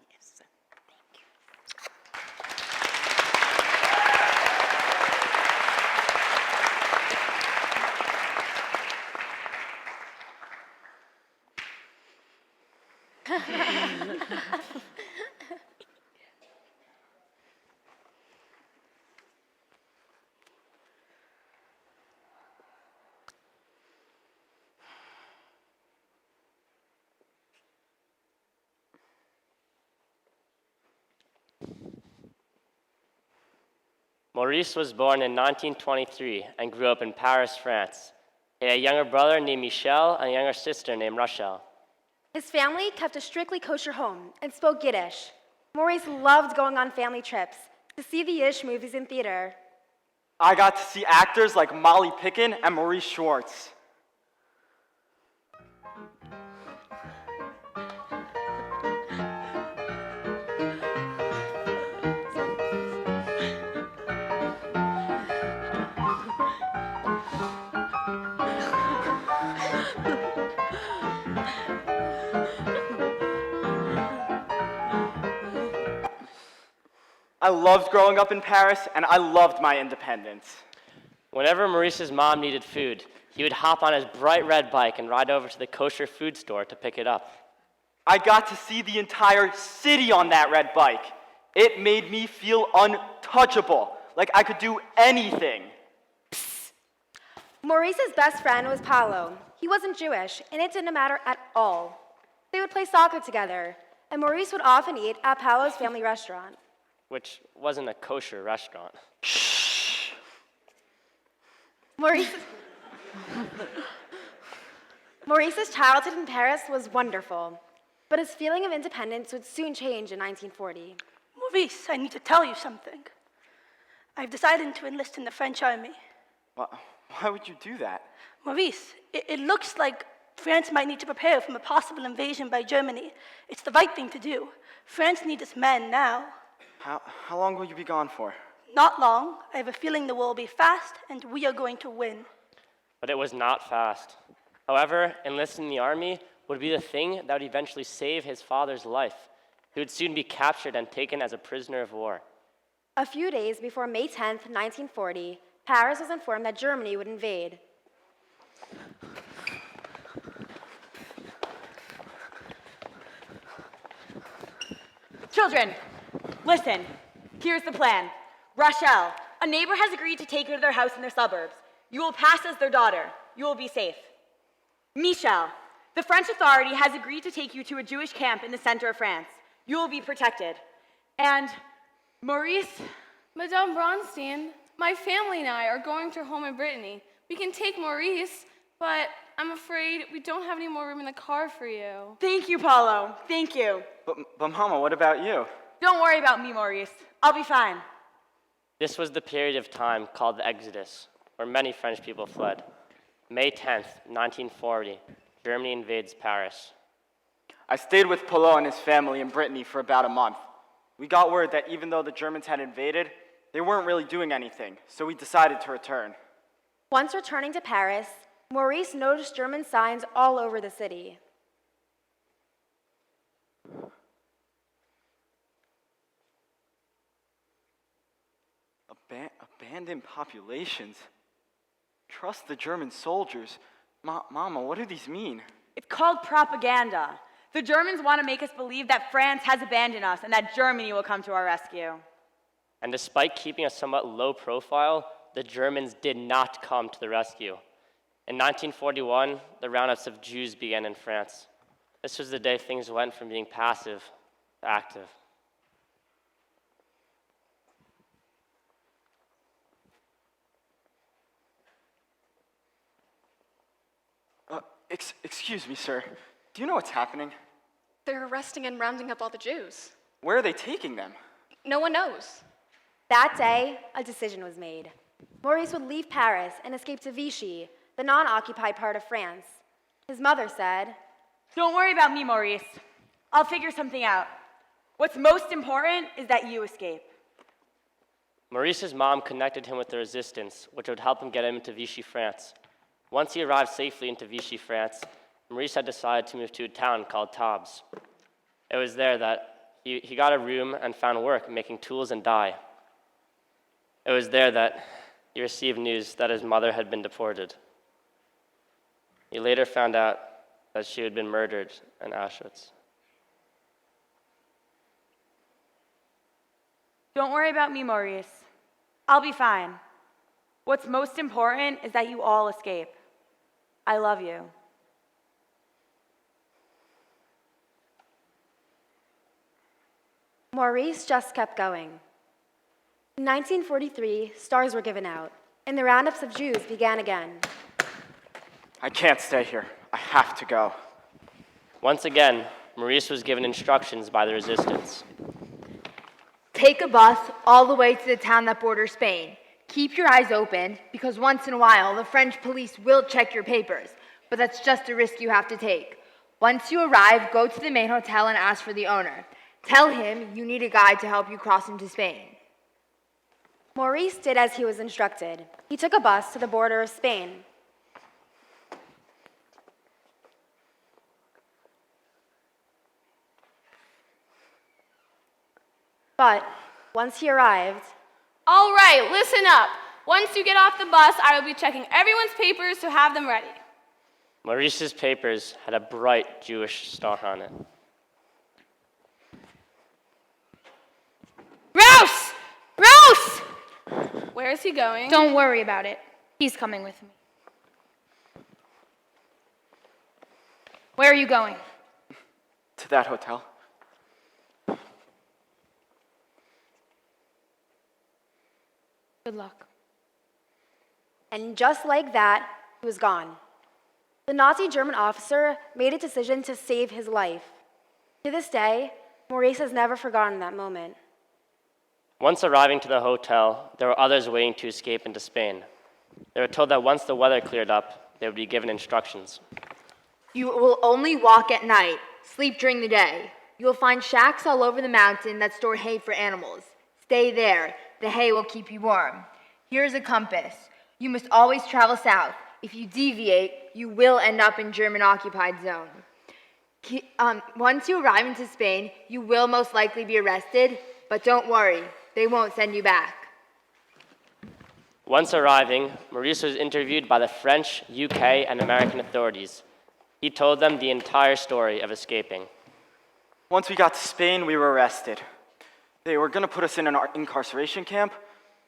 Maurice was born in 1923 and grew up in Paris, France. He had a younger brother named Michel and a younger sister named Rachel. His family kept a strictly kosher home and spoke Yiddish. Maurice loved going on family trips to see the Yiddish movies in theater. I got to see actors like Molly Pickin and Maurice Schwartz. I loved growing up in Paris, and I loved my independence. Whenever Maurice's mom needed food, he would hop on his bright red bike and ride over to the kosher food store to pick it up. I got to see the entire city on that red bike. It made me feel untouchable, like I could do anything. Maurice's best friend was Paolo. He wasn't Jewish, and it didn't matter at all. They would play soccer together, and Maurice would often eat at Paolo's family restaurant. Which wasn't a kosher restaurant. Shh. Maurice's childhood in Paris was wonderful, but his feeling of independence would soon change in 1940. Maurice, I need to tell you something. I've decided to enlist in the French army. Why would you do that? Maurice, it looks like France might need to prepare for a possible invasion by Germany. It's the right thing to do. France needs its men now. How long will you be gone for? Not long. I have a feeling the war will be fast, and we are going to win. But it was not fast. However, enlisting in the army would be the thing that would eventually save his father's life. He would soon be captured and taken as a prisoner of war. A few days before May 10th, 1940, Paris was informed that Germany would invade. Children, listen. Here's the plan. Rachel, a neighbor has agreed to take her to their house in their suburbs. You will pass as their daughter. You will be safe. Michel, the French authority has agreed to take you to a Jewish camp in the center of France. You will be protected. And Maurice? Madame Bronstein, my family and I are going to our home in Brittany. We can take Maurice, but I'm afraid we don't have any more room in the car for you. Thank you, Paulo. Thank you. But Mama, what about you? Don't worry about me, Maurice. I'll be fine. This was the period of time called the Exodus, where many French people fled. May 10th, 1940, Germany invades Paris. I stayed with Paulo and his family in Brittany for about a month. We got word that even though the Germans had invaded, they weren't really doing anything, so we decided to return. Once returning to Paris, Maurice noticed German signs all over the city. Abandoned populations. Trust the German soldiers. Mama, what do these mean? It's called propaganda. The Germans want to make us believe that France has abandoned us and that Germany will come to our rescue. And despite keeping a somewhat low profile, the Germans did not come to the rescue. In 1941, the roundups of Jews began in France. This was the day things went from being passive to active. Excuse me, sir. Do you know what's happening? They're arresting and rounding up all the Jews. Where are they taking them? No one knows. That day, a decision was made. Maurice would leave Paris and escape to Vichy, the non-occupied part of France. His mother said, "Don't worry about me, Maurice. I'll figure something out. What's most important is that you escape." Maurice's mom connected him with the resistance, which would help him get him into Vichy, France. Once he arrived safely into Vichy, France, Maurice had decided to move to a town called Tarbes. It was there that he got a room and found work making tools and dye. It was there that he received news that his mother had been deported. He later found out that she had been murdered in Auschwitz. Don't worry about me, Maurice. I'll be fine. What's most important is that you all escape. I love you. Maurice just kept going. In 1943, stars were given out, and the roundups of Jews began again. I can't stay here. I have to go. Once again, Maurice was given instructions by the resistance. Take a bus all the way to the town that borders Spain. Keep your eyes open, because once in a while, the French police will check your papers, but that's just a risk you have to take. Once you arrive, go to the main hotel and ask for the owner. Tell him you need a guide to help you cross into Spain. Maurice did as he was instructed. He took a bus to the border of Spain. But once he arrived, All right, listen up. Once you get off the bus, I will be checking everyone's papers to have them ready. Maurice's papers had a bright Jewish star on it. Rouse! Rouse! Where is he going? Don't worry about it. He's coming with me. Where are you going? To that hotel. Good luck. and just like that, he was gone. The Nazi German officer made a decision to save his life. To this day, Maurice has never forgotten that moment. Once arriving to the hotel, there were others waiting to escape into Spain. They were told that once the weather cleared up, they would be given instructions. You will only walk at night, sleep during the day. You will find shacks all over the mountain that store hay for animals. Stay there. The hay will keep you warm. Here is a compass. You must always travel south. If you deviate, you will end up in German-occupied zone. Once you arrive into Spain, you will most likely be arrested, but don't worry, they won't send you back. Once arriving, Maurice was interviewed by the French, UK, and American authorities. He told them the entire story of escaping. Once we got to Spain, we were arrested. They were going to put us in an incarceration camp,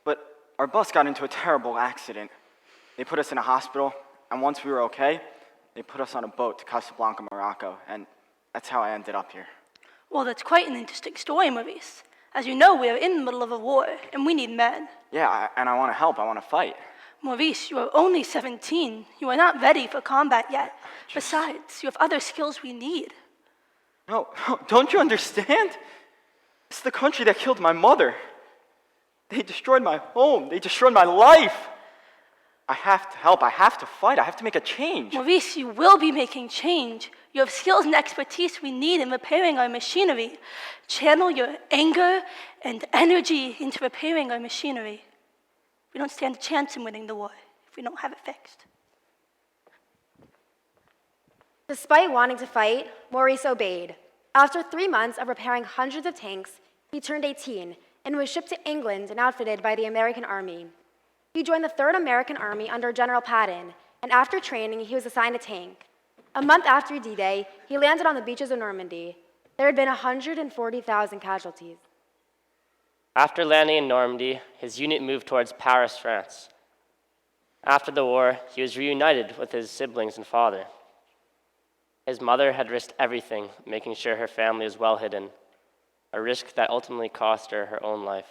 but our bus got into a terrible accident. They put us in a hospital, and once we were okay, they put us on a boat to Casablanca, Morocco, and that's how I ended up here. Well, that's quite an interesting story, Maurice. As you know, we are in the middle of a war, and we need men. Yeah, and I want to help. I want to fight. Maurice, you are only 17. You are not ready for combat yet. Besides, you have other skills we need. No, don't you understand? It's the country that killed my mother. They destroyed my home. They destroyed my life. I have to help. I have to fight. I have to make a change. Maurice, you will be making change. You have skills and expertise we need in repairing our machinery. Channel your anger and energy into repairing our machinery. We don't stand a chance in winning the war if we don't have it fixed. Despite wanting to fight, Maurice obeyed. After 3 months of repairing hundreds of tanks, he turned 18 and was shipped to England and outfitted by the American Army. He joined the 3rd American Army under General Patton, and after training, he was assigned a tank. A month after D-Day, he landed on the beaches of Normandy. There had been 140,000 casualties. After landing in Normandy, his unit moved towards Paris, France. After the war, he was reunited with his siblings and father. His mother had risked everything, making sure her family was well hidden, a risk that ultimately cost her her own life.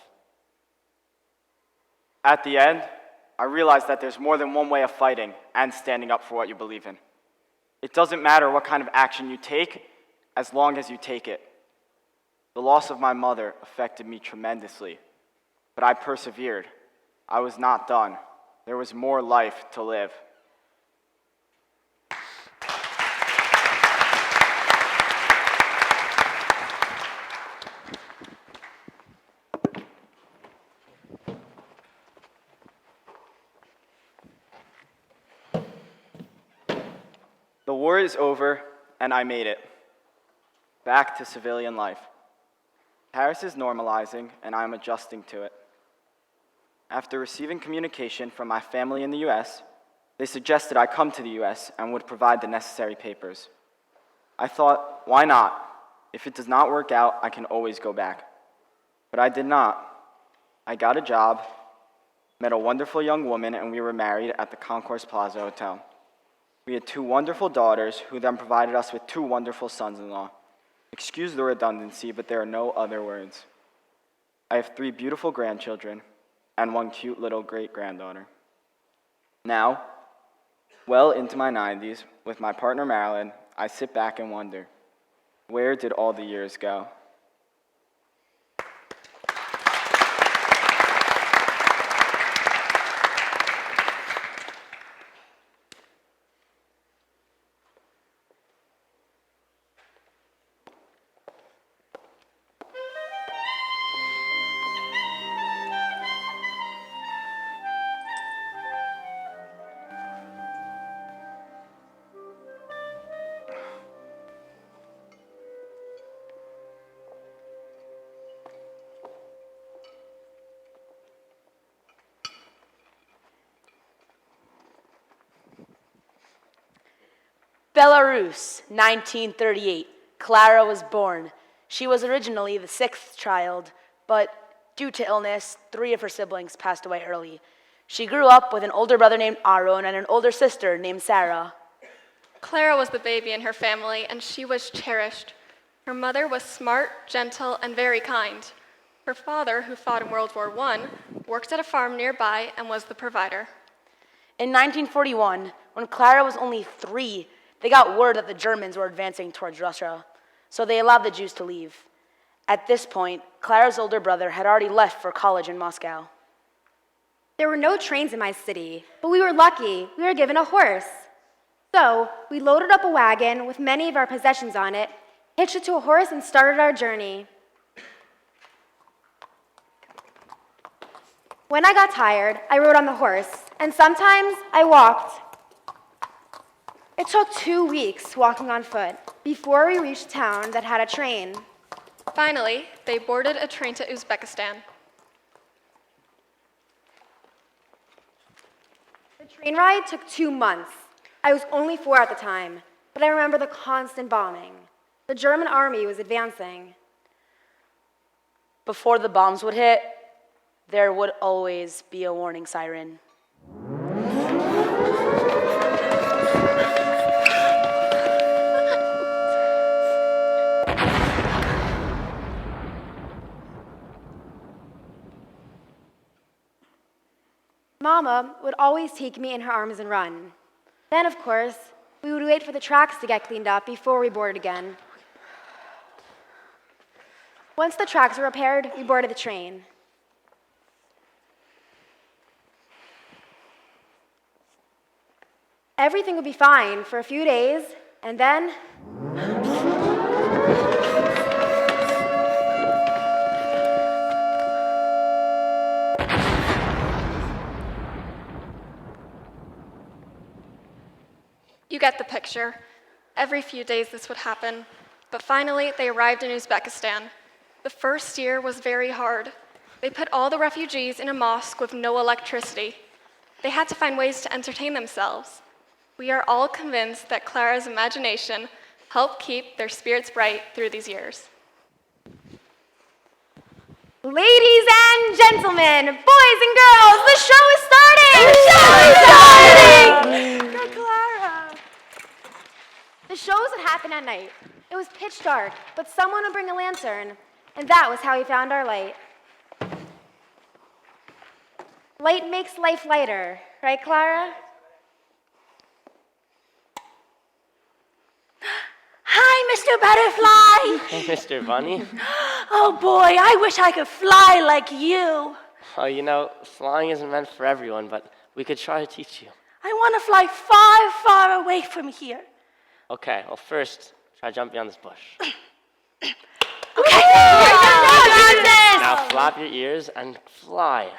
At the end, I realized that there's more than one way of fighting and standing up for what you believe in. It doesn't matter what kind of action you take, as long as you take it. The loss of my mother affected me tremendously, but I persevered. I was not done. There was more life to live. The war is over, and I made it. Back to civilian life. Paris is normalizing, and I am adjusting to it. After receiving communication from my family in the US, they suggested I come to the US and would provide the necessary papers. I thought, why not? If it does not work out, I can always go back. But I did not. I got a job, met a wonderful young woman, and we were married at the Concourse Plaza Hotel. We had 2 wonderful daughters who then provided us with 2 wonderful sons-in-law. Excuse the redundancy, but there are no other words. I have 3 beautiful grandchildren and 1 cute little great-granddaughter. Now, well into my 90s, with my partner Marilyn, I sit back and wonder, where did all the years go? Belarus, 1938. Clara was born. She was originally the 6th child, but due to illness, 3 of her siblings passed away early. She grew up with an older brother named Aaron and an older sister named Sarah. Clara was the baby in her family, and she was cherished. Her mother was smart, gentle, and very kind. Her father, who fought in World War I, worked at a farm nearby and was the provider. In 1941, when Clara was only 3, they got word that the Germans were advancing towards Russia, so they allowed the Jews to leave. At this point, Clara's older brother had already left for college in Moscow. There were no trains in my city, but we were lucky. We were given a horse. So we loaded up a wagon with many of our possessions on it, hitched it to a horse, and started our journey. When I got tired, I rode on the horse, and sometimes I walked. It took 2 weeks walking on foot before we reached a town that had a train. Finally, they boarded a train to Uzbekistan. The train ride took 2 months. I was only 4 at the time, but I remember the constant bombing. The German army was advancing. Before the bombs would hit, there would always be a warning siren. Mama would always take me in her arms and run. Then, of course, we would wait for the tracks to get cleaned up before we boarded again. Once the tracks were repaired, we boarded the train. Everything would be fine for a few days, and then... You get the picture. Every few days this would happen. But finally, they arrived in Uzbekistan. The first year was very hard. They put all the refugees in a mosque with no electricity. They had to find ways to entertain themselves. We are all convinced that Clara's imagination helped keep their spirits bright through these years. Ladies and gentlemen, boys and girls, the show is starting! The show is starting! Go, Clara! The shows would happen at night. It was pitch dark, but someone would bring a lantern, and that was how we found our light. Light makes life lighter, right, Clara? Hi, Mr. Butterfly. Hey, Mr. Bunny. Oh boy, I wish I could fly like you. Oh, you know, flying isn't meant for everyone, but we could try to teach you. I want to fly far, far away from here. Okay, well, first, try jumping on this bush. Okay. Now flap your ears and fly.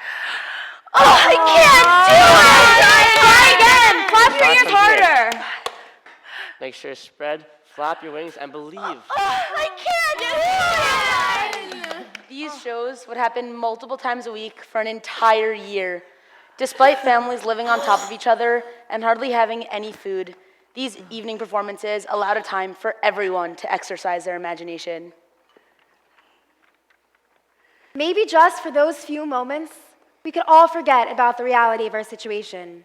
Oh, I can't do it! Try again! Flap your ears harder! Make sure to spread, flap your wings, and believe. I can't do it! These shows would happen multiple times a week for an entire year. Despite families living on top of each other and hardly having any food, these evening performances allowed a time for everyone to exercise their imagination. Maybe just for those few moments, we could all forget about the reality of our situation.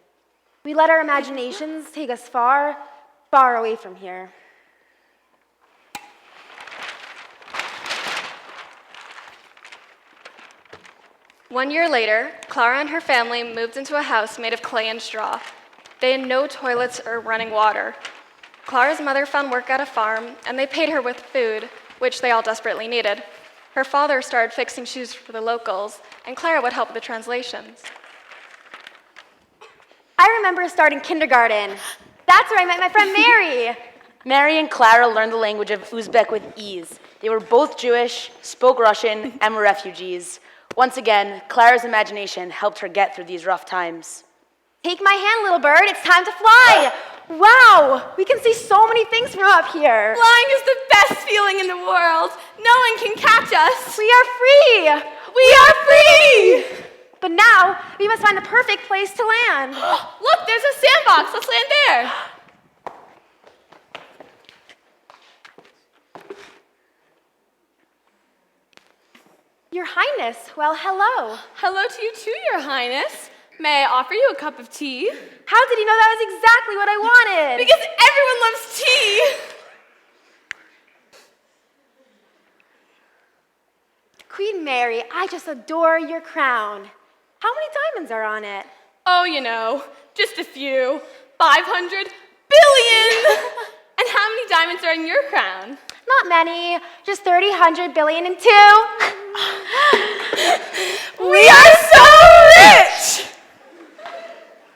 We let our imaginations take us far, far away from here. One year later, Clara and her family moved into a house made of clay and straw. They had no toilets or running water. Clara's mother found work at a farm, and they paid her with food, which they all desperately needed. Her father started fixing shoes for the locals, and Clara would help with the translations. I remember starting kindergarten. That's where I met my friend Mary. Mary and Clara learned the language of Uzbek with ease. They were both Jewish, spoke Russian, and were refugees. Once again, Clara's imagination helped her get through these rough times. Take my hand, little bird. It's time to fly. Wow, we can see so many things from up here. Flying is the best feeling in the world. No one can catch us. We are free. We are free. But now, we must find the perfect place to land. Look, there's a sandbox. Let's land there. Your Highness, well, hello. Hello to you too, Your Highness. May I offer you a cup of tea? How did you know that was exactly what I wanted? Because everyone loves tea. Queen Mary, I just adore your crown. How many diamonds are on it? Oh, you know, just a few. 500 billion! And how many diamonds are in your crown? Not many, just 30, 100, billion, and 2. We are so rich!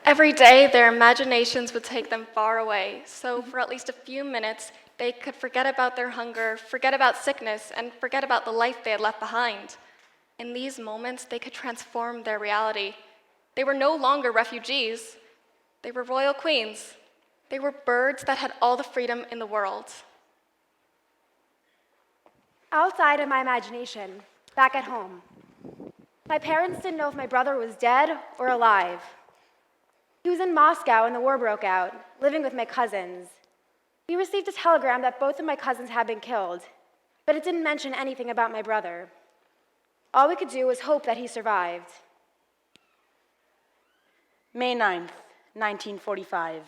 Every day, their imaginations would take them far away, so for at least a few minutes, they could forget about their hunger, forget about sickness, and forget about the life they had left behind. In these moments, they could transform their reality. They were no longer refugees. They were royal queens. They were birds that had all the freedom in the world. Outside of my imagination, back at home, my parents didn't know if my brother was dead or alive. He was in Moscow when the war broke out, living with my cousins. We received a telegram that both of my cousins had been killed, but it didn't mention anything about my brother. All we could do was hope that he survived. May 9th, 1945,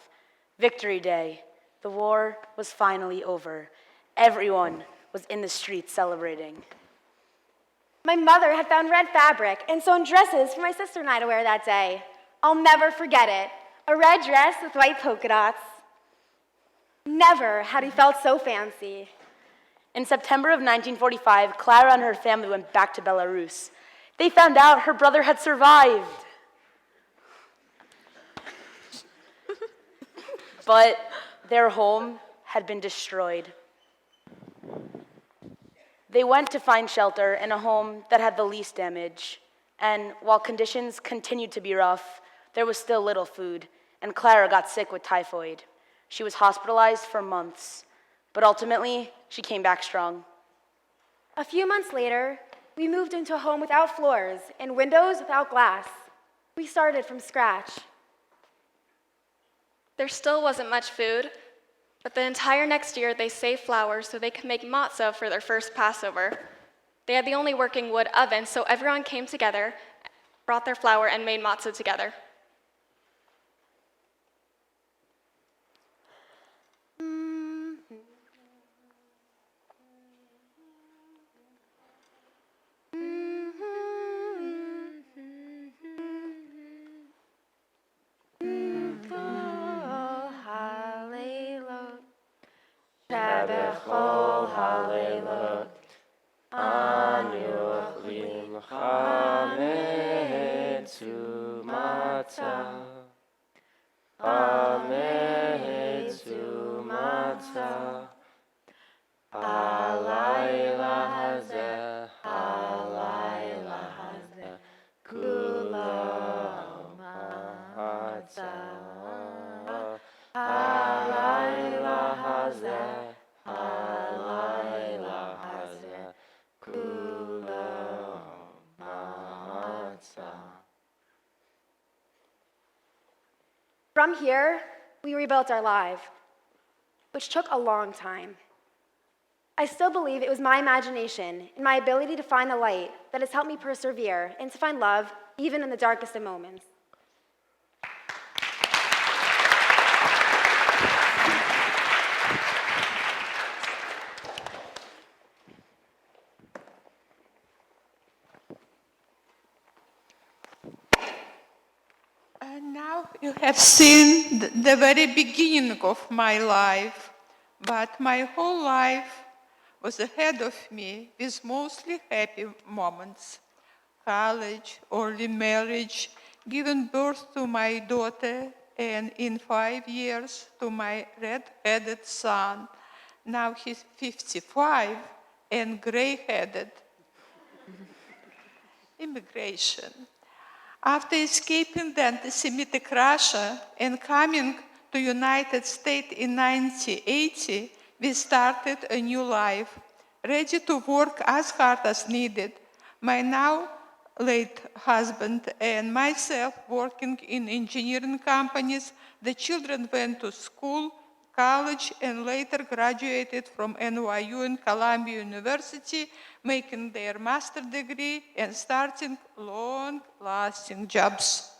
Victory Day. The war was finally over. Everyone was in the streets celebrating. My mother had found red fabric and sewn dresses for my sister and I to wear that day. I'll never forget it. A red dress with white polka dots. Never had he felt so fancy. In September of 1945, Clara and her family went back to Belarus. They found out her brother had survived. But their home had been destroyed. They went to find shelter in a home that had the least damage. And while conditions continued to be rough, there was still little food, and Clara got sick with typhoid. She was hospitalized for months, but ultimately, she came back strong. A few months later, we moved into a home without floors and windows without glass. We started from scratch. There still wasn't much food, but the entire next year they saved flour so they could make matzah for their first Passover. They had the only working wood oven, so everyone came together, brought their flour, and made matzah together. Bechol Hallelujah, Anu Chlim Chametzu Matzah, Chametzu Matzah, Halayla Hazeh, Halayla Hazeh, Kulam Matzah, Halayla Hazeh. From here, we rebuilt our life, which took a long time. I still believe it was my imagination and my ability to find the light that has helped me persevere and to find love even in the darkest of moments. And now you have seen the very beginning of my life, but my whole life was ahead of me with mostly happy moments. College, early marriage, giving birth to my daughter, and in 5 years to my red-headed son. Now he's 55 and gray-headed. Immigration. After escaping the anti-Semitic Russia and coming to United States in 1980, we started a new life, ready to work as hard as needed. My now late husband and myself working in engineering companies. The children went to school, college, and later graduated from NYU and Columbia University, making their master's degree and starting long-lasting jobs.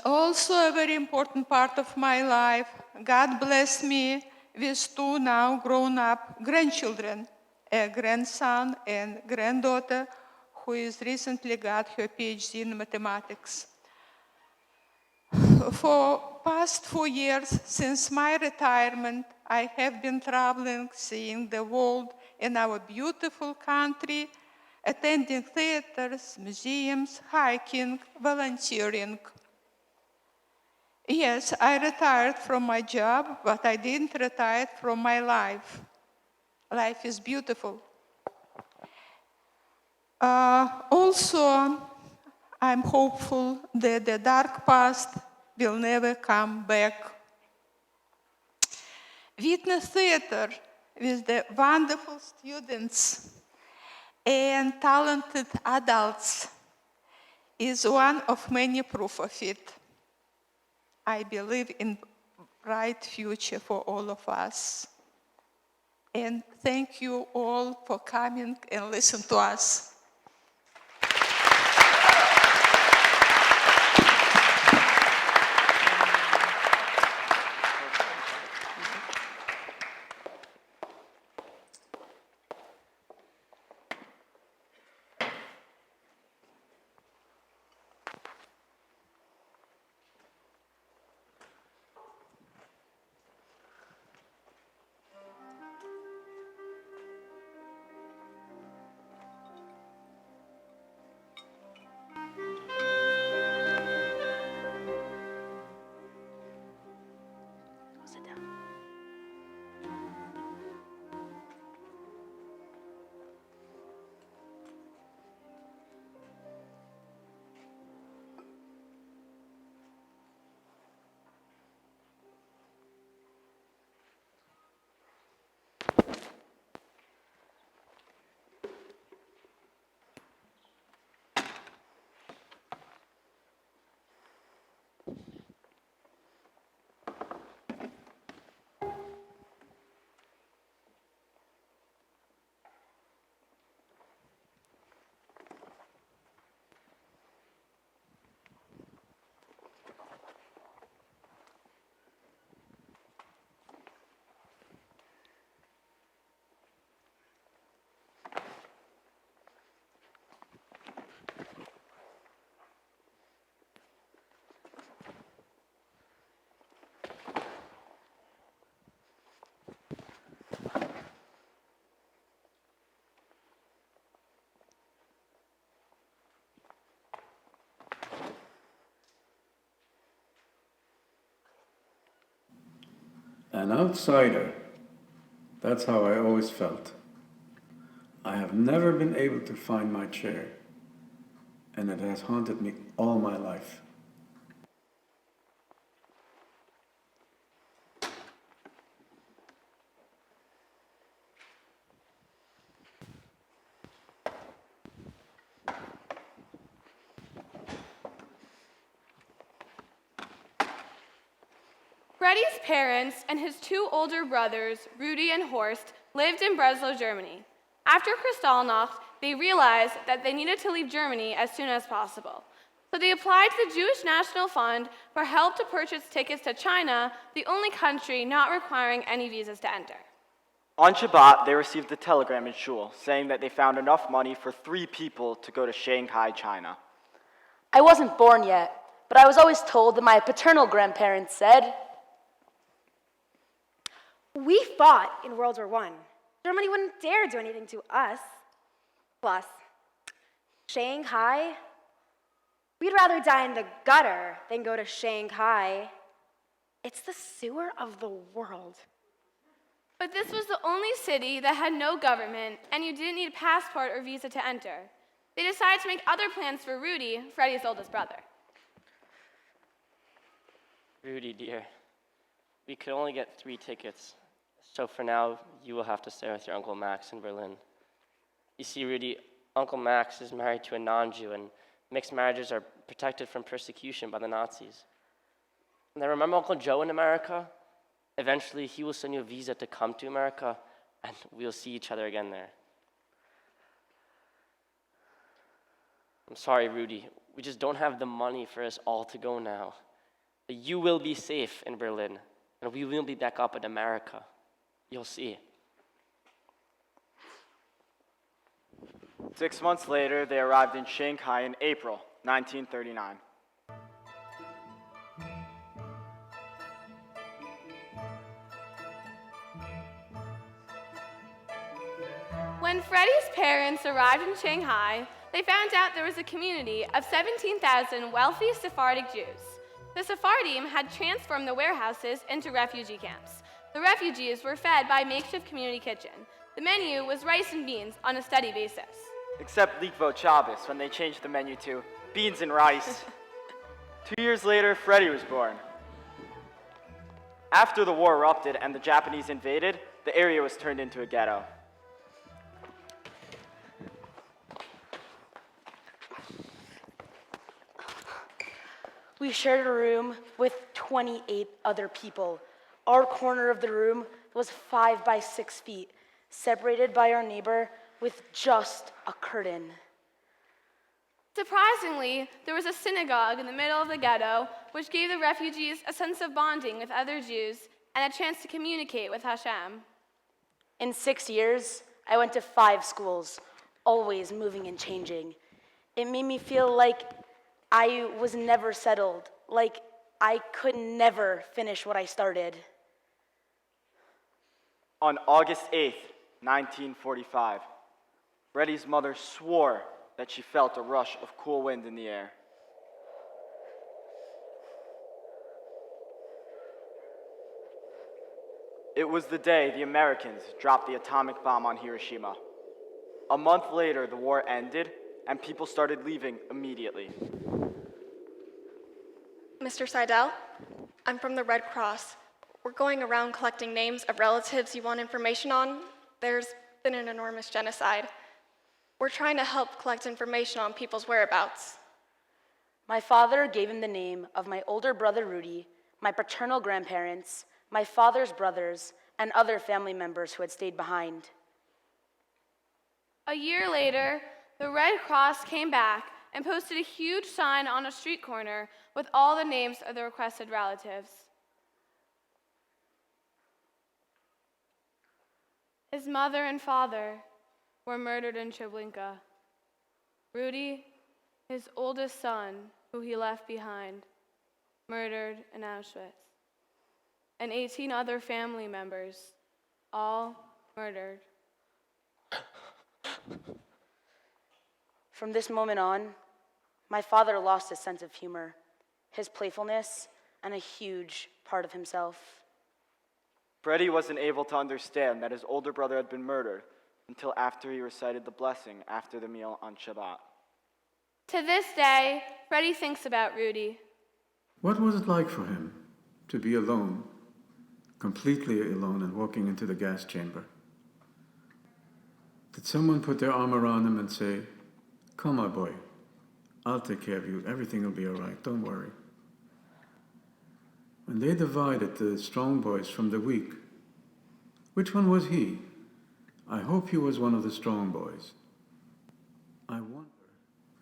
Also, a very important part of my life, God blessed me with 2 now grown-up grandchildren, a grandson and granddaughter who has recently got her PhD in mathematics. For past 4 years since my retirement, I have been traveling, seeing the world in our beautiful country, attending theaters, museums, hiking, volunteering. Yes, I retired from my job, but I didn't retire from my life. Life is beautiful. Also, I'm hopeful that the dark past will never come back. WiTNESS Theater with the wonderful students and talented adults is one of many proof of it. I believe in bright future for all of us. And thank you all for coming and listen to us. An outsider. That's how I always felt. I have never been able to find my chair, and it has haunted me all my life. Freddie's parents and his two older brothers, Rudy and Horst, lived in Breslau, Germany. After Kristallnacht, they realized that they needed to leave Germany as soon as possible. So they applied to the Jewish National Fund for help to purchase tickets to China, the only country not requiring any visas to enter. On Shabbat, they received a telegram in shul saying that they found enough money for 3 people to go to Shanghai, China. I wasn't born yet, but I was always told that my paternal grandparents said, We fought in World War I. Germany wouldn't dare do anything to us. Plus, Shanghai? We'd rather die in the gutter than go to Shanghai. It's the sewer of the world. But this was the only city that had no government, and you didn't need a passport or visa to enter. They decided to make other plans for Rudy, Freddie's oldest brother. Rudy, dear, we could only get 3 tickets. So for now, you will have to stay with your Uncle Max in Berlin. You see, Rudy, Uncle Max is married to a non-Jew, and mixed marriages are protected from persecution by the Nazis. And then remember Uncle Joe in America? Eventually, he will send you a visa to come to America, and we'll see each other again there. I'm sorry, Rudy. We just don't have the money for us all to go now. But you will be safe in Berlin, and we will be back up in America. You'll see. 6 months later, they arrived in Shanghai in April 1939. When Freddie's parents arrived in Shanghai, they found out there was a community of 17,000 wealthy Sephardic Jews. The Sephardim had transformed the warehouses into refugee camps. The refugees were fed by a makeshift community kitchen. The menu was rice and beans on a steady basis. Except Likvo Shabbos, when they changed the menu to beans and rice. 2 years later, Freddie was born. After the war erupted and the Japanese invaded, the area was turned into a ghetto. We shared a room with 28 other people. Our corner of the room was 5 by 6 feet, separated by our neighbor with just a curtain. Surprisingly, there was a synagogue in the middle of the ghetto, which gave the refugees a sense of bonding with other Jews and a chance to communicate with Hashem. In 6 years, I went to 5 schools, always moving and changing. It made me feel like I was never settled, like I could never finish what I started. On August 8th, 1945, Freddie's mother swore that she felt a rush of cool wind in the air. It was the day the Americans dropped the atomic bomb on Hiroshima. A month later, the war ended, and people started leaving immediately. Mr. Seidel, I'm from the Red Cross. We're going around collecting names of relatives you want information on. There's been an enormous genocide. We're trying to help collect information on people's whereabouts. My father gave him the name of my older brother Rudy, my paternal grandparents, my father's brothers, and other family members who had stayed behind. A year later, the Red Cross came back and posted a huge sign on a street corner with all the names of the requested relatives. His mother and father were murdered in Treblinka. Rudy, his oldest son, who he left behind, murdered in Auschwitz. And 18 other family members, all murdered. From this moment on, my father lost his sense of humor, his playfulness, and a huge part of himself. Freddie wasn't able to understand that his older brother had been murdered until after he recited the blessing after the meal on Shabbat. To this day, Freddie thinks about Rudy. What was it like for him to be alone, completely alone, and walking into the gas chamber? Did someone put their arm around him and say, "Come, my boy, I'll take care of you. Everything will be all right. Don't worry"? When they divided the strong boys from the weak, which one was he? I hope he was one of the strong boys. I wonder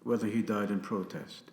whether he died in protest.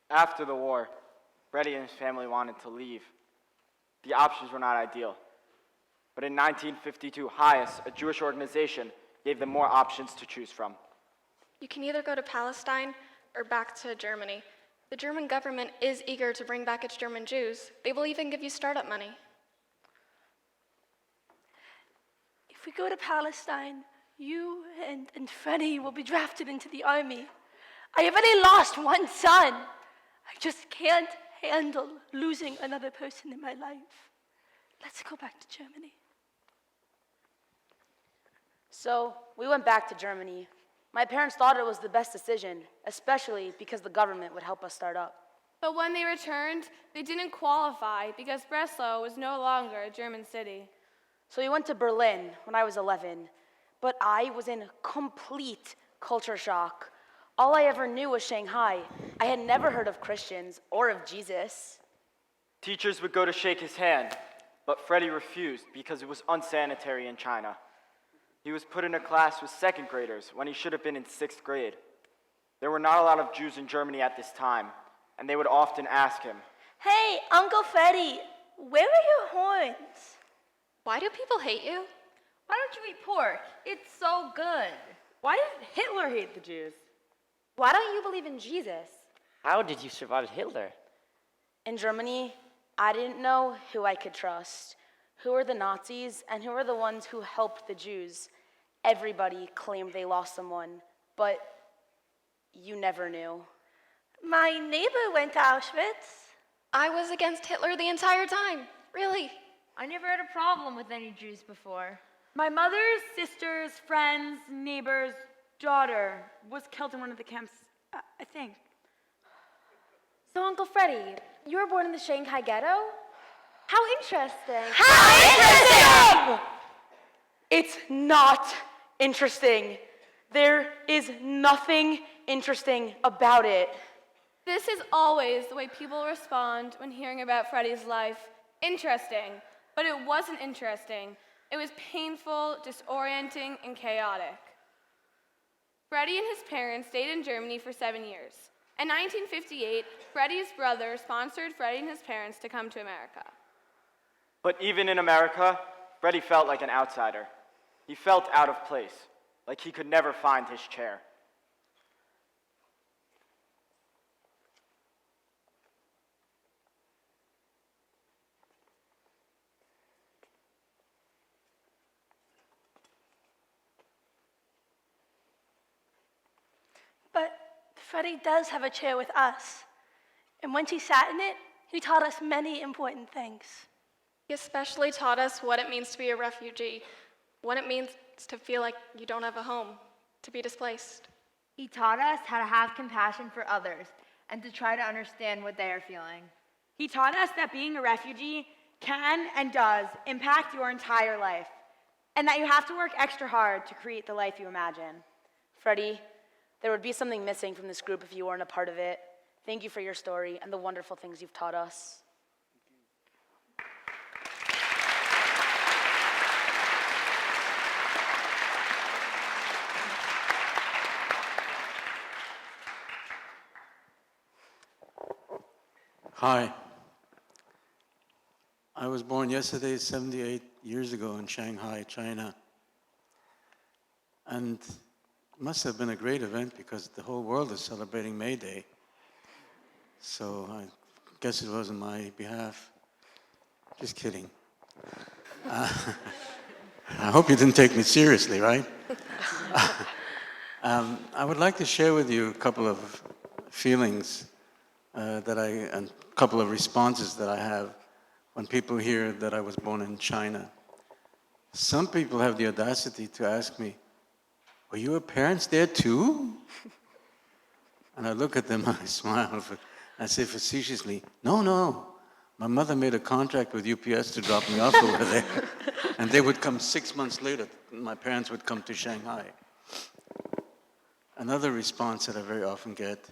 After the war, Freddie and his family wanted to leave. The options were not ideal. But in 1952, HIAS, a Jewish organization, gave them more options to choose from. You can either go to Palestine or back to Germany. The German government is eager to bring back its German Jews. They will even give you startup money. If we go to Palestine, you and Freddie will be drafted into the army. I have already lost one son. I just can't handle losing another person in my life. Let's go back to Germany. So we went back to Germany. My parents thought it was the best decision, especially because the government would help us start up. But when they returned, they didn't qualify because Breslau was no longer a German city. So we went to Berlin when I was 11, but I was in complete culture shock. All I ever knew was Shanghai. I had never heard of Christians or of Jesus. Teachers would go to shake his hand, but Freddie refused because it was unsanitary in China. He was put in a class with second graders when he should have been in 6th grade. There were not a lot of Jews in Germany at this time, and they would often ask him, Hey, Uncle Freddie, where are your horns? Why do people hate you? Why don't you eat pork? It's so good. Why did Hitler hate the Jews? Why don't you believe in Jesus? How did you survive Hitler? In Germany, I didn't know who I could trust. Who were the Nazis and who were the ones who helped the Jews? Everybody claimed they lost someone, but you never knew. My neighbor went to Auschwitz. I was against Hitler the entire time. Really? I never had a problem with any Jews before. My mother's sister's friend's neighbor's daughter was killed in one of the camps, I think. So, Uncle Freddie, you were born in the Shanghai ghetto? How interesting. How interesting! It's not interesting. There is nothing interesting about it. This is always the way people respond when hearing about Freddie's life. Interesting. But it wasn't interesting. It was painful, disorienting, and chaotic. Freddie and his parents stayed in Germany for 7 years. In 1958, Freddie's brother sponsored Freddie and his parents to come to America. But even in America, Freddie felt like an outsider. He felt out of place, like he could never find his chair. But Freddie does have a chair with us. And once he sat in it, he taught us many important things. He especially taught us what it means to be a refugee, what it means to feel like you don't have a home, to be displaced. He taught us how to have compassion for others and to try to understand what they are feeling. He taught us that being a refugee can and does impact your entire life, and that you have to work extra hard to create the life you imagine. Freddie, there would be something missing from this group if you weren't a part of it. Thank you for your story and the wonderful things you've taught us. Hi. I was born yesterday, 78 years ago in Shanghai, China. And it must have been a great event because the whole world is celebrating May Day. So I guess it was on my behalf. Just kidding. I hope you didn't take me seriously, right? I would like to share with you a couple of feelings and a couple of responses that I have when people hear that I was born in China. Some people have the audacity to ask me, were your parents there too? And I look at them and I smile. I say facetiously, no. My mother made a contract with UPS to drop me off over there. And they would come 6 months later. My parents would come to Shanghai. Another response that I very often get,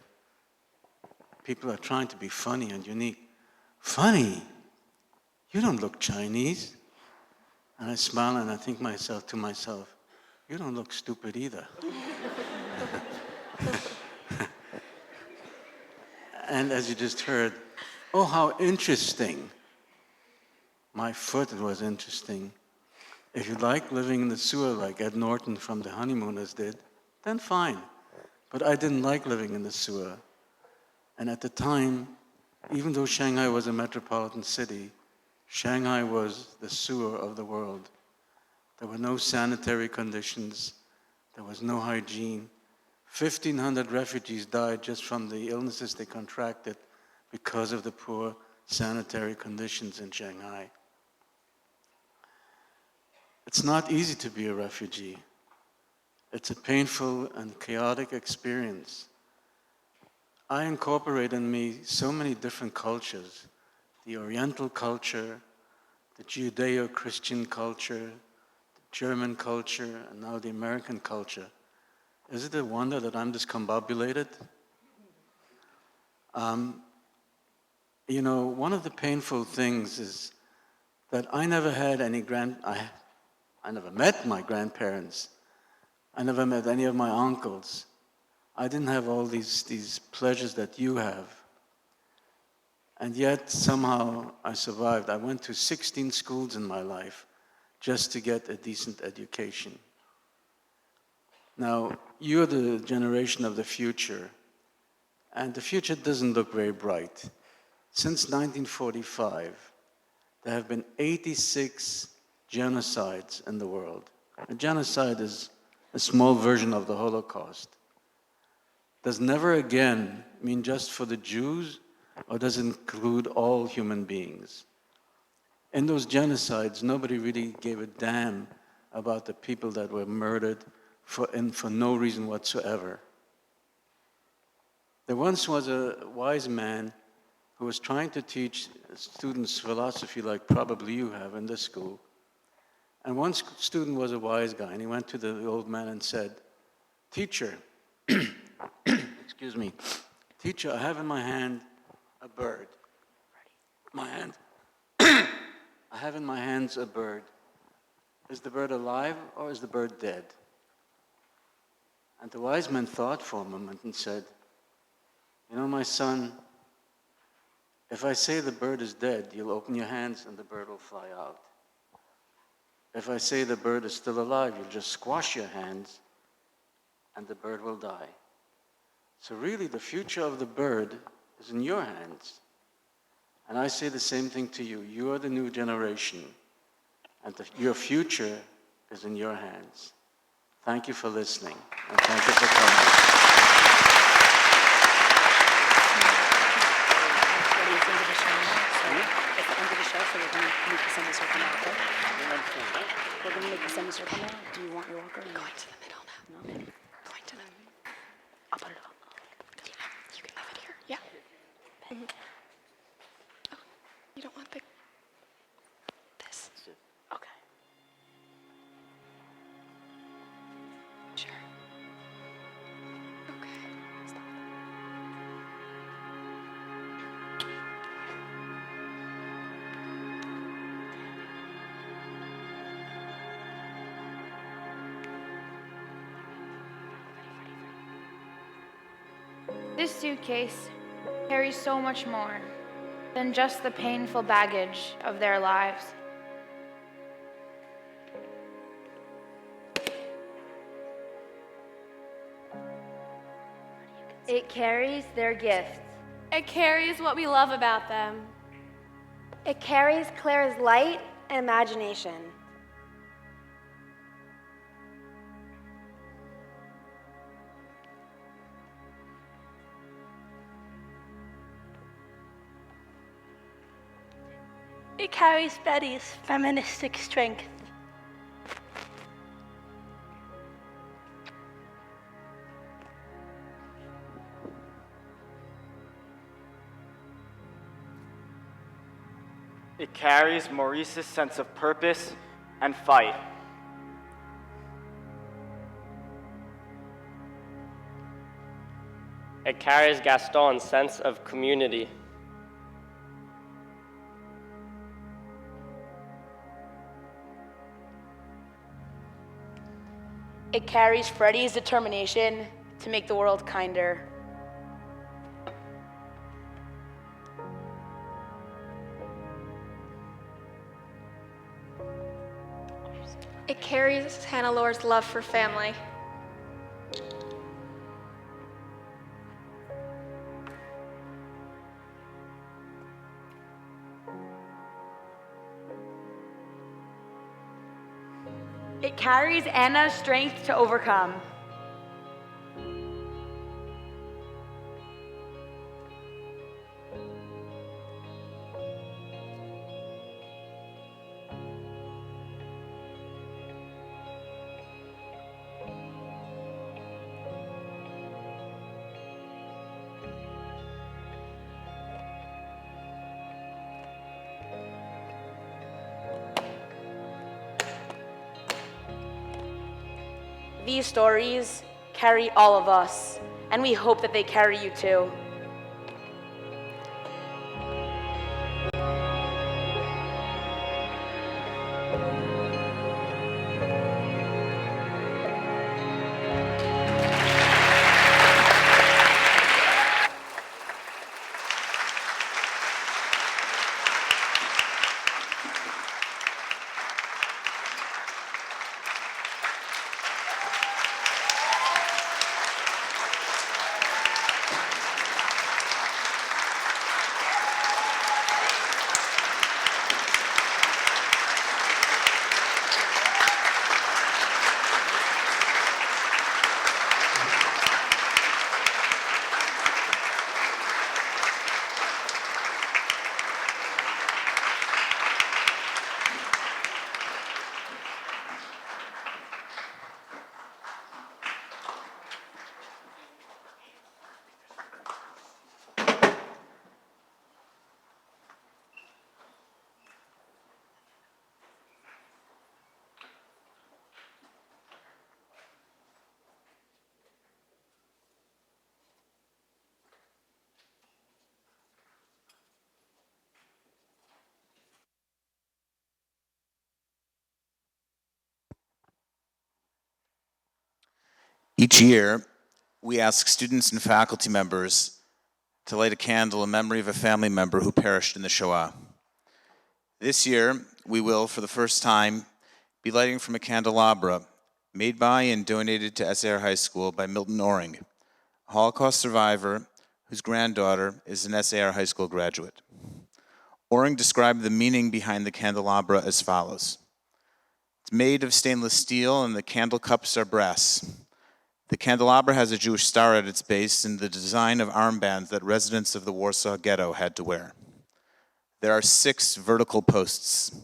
people are trying to be funny and unique. Funny? You don't look Chinese. And I smile and I think to myself, you don't look stupid either. And as you just heard, oh, how interesting. My foot was interesting. If you like living in the sewer like Ed Norton from The Honeymooners did, then fine. But I didn't like living in the sewer. And at the time, even though Shanghai was a metropolitan city, Shanghai was the sewer of the world. There were no sanitary conditions. There was no hygiene. 1,500 refugees died just from the illnesses they contracted because of the poor sanitary conditions in Shanghai. It's not easy to be a refugee. It's a painful and chaotic experience. I incorporate in me so many different cultures, the Oriental culture, the Judeo-Christian culture, the German culture, and now the American culture. Is it a wonder that I'm discombobulated? You know, one of the painful things is that I never had any I never met my grandparents. I never met any of my uncles. I didn't have all these pleasures that you have. And yet, somehow, I survived. I went to 16 schools in my life just to get a decent education. Now, you're the generation of the future, and the future doesn't look very bright. Since 1945, there have been 86 genocides in the world. A genocide is a small version of the Holocaust. Does never again mean just for the Jews, or does it include all human beings? In those genocides, nobody really gave a damn about the people that were murdered for no reason whatsoever. There once was a wise man who was trying to teach students philosophy like probably you have in this school. And one student was a wise guy, and he went to the old man and said, "Teacher, excuse me, teacher, I have in my hand a bird. I have in my hands a bird. Is the bird alive or is the bird dead?" And the wise man thought for a moment and said, "You know, my son, if I say the bird is dead, you'll open your hands and the bird will fly out. If I say the bird is still alive, you'll just squash your hands and the bird will die. So really, the future of the bird is in your hands. And I say the same thing to you. You are the new generation, and your future is in your hands." Thank you for listening, and thank you for coming. It's the end of the show, so we're going to make the semicircle now, okay? We're going to make the semicircle now. Do you want your walker? Go into the middle now. No? Point to them. I'll put it up. Yeah, you can have it here. Yeah. Mm-hmm. Oh, you don't want this? Okay. Sure. Okay. Stop. This suitcase carries so much more than just the painful baggage of their lives. It carries their gifts. It carries what we love about them. It carries Clara's light and imagination. It carries Betty's feministic strength. It carries Maurice's sense of purpose and fight. It carries Gaston's sense of community. It carries Freddie's determination to make the world kinder. It carries Hannelore's love for family. It carries Anna's strength to overcome. These stories carry all of us, and we hope that they carry you too. Each year, we ask students and faculty members to light a candle in memory of a family member who perished in the Shoah. This year, we will, for the first time, be lighting from a candelabra made by and donated to SAR High School by Milton Oring, a Holocaust survivor whose granddaughter is an SAR High School graduate. Oring described the meaning behind the candelabra as follows. It's made of stainless steel and the candle cups are brass. The candelabra has a Jewish star at its base and the design of armbands that residents of the Warsaw Ghetto had to wear. There are 6 vertical posts.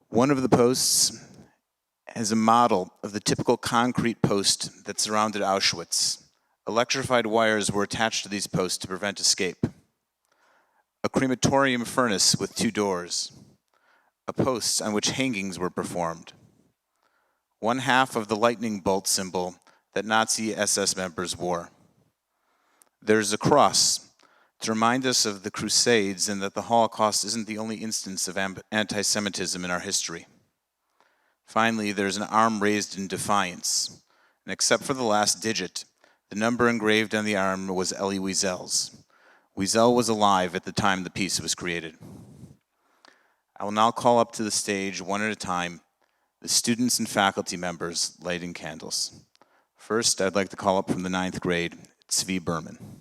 One of the posts has a model of the typical concrete post that surrounded Auschwitz. Electrified wires were attached to these posts to prevent escape. A crematorium furnace with 2 doors. A post on which hangings were performed. 1/2 of the lightning bolt symbol that Nazi SS members wore. There's a cross to remind us of the Crusades and that the Holocaust isn't the only instance of anti-Semitism in our history. Finally, there's an arm raised in defiance, and except for the last digit, the number engraved on the arm was Elie Wiesel's. Wiesel was alive at the time the piece was created. I will now call up to the stage, one at a time, the students and faculty members lighting candles. First, I'd like to call up from the 9th grade, Tzvi Berman.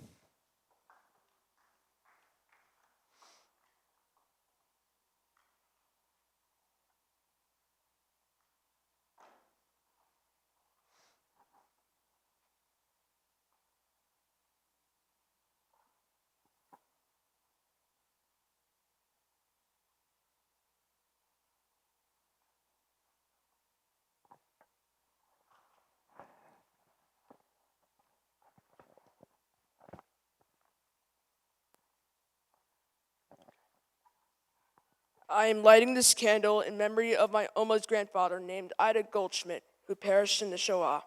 I am lighting this candle in memory of my Oma's grandfather named Ida Goldschmidt, who perished in the Shoah.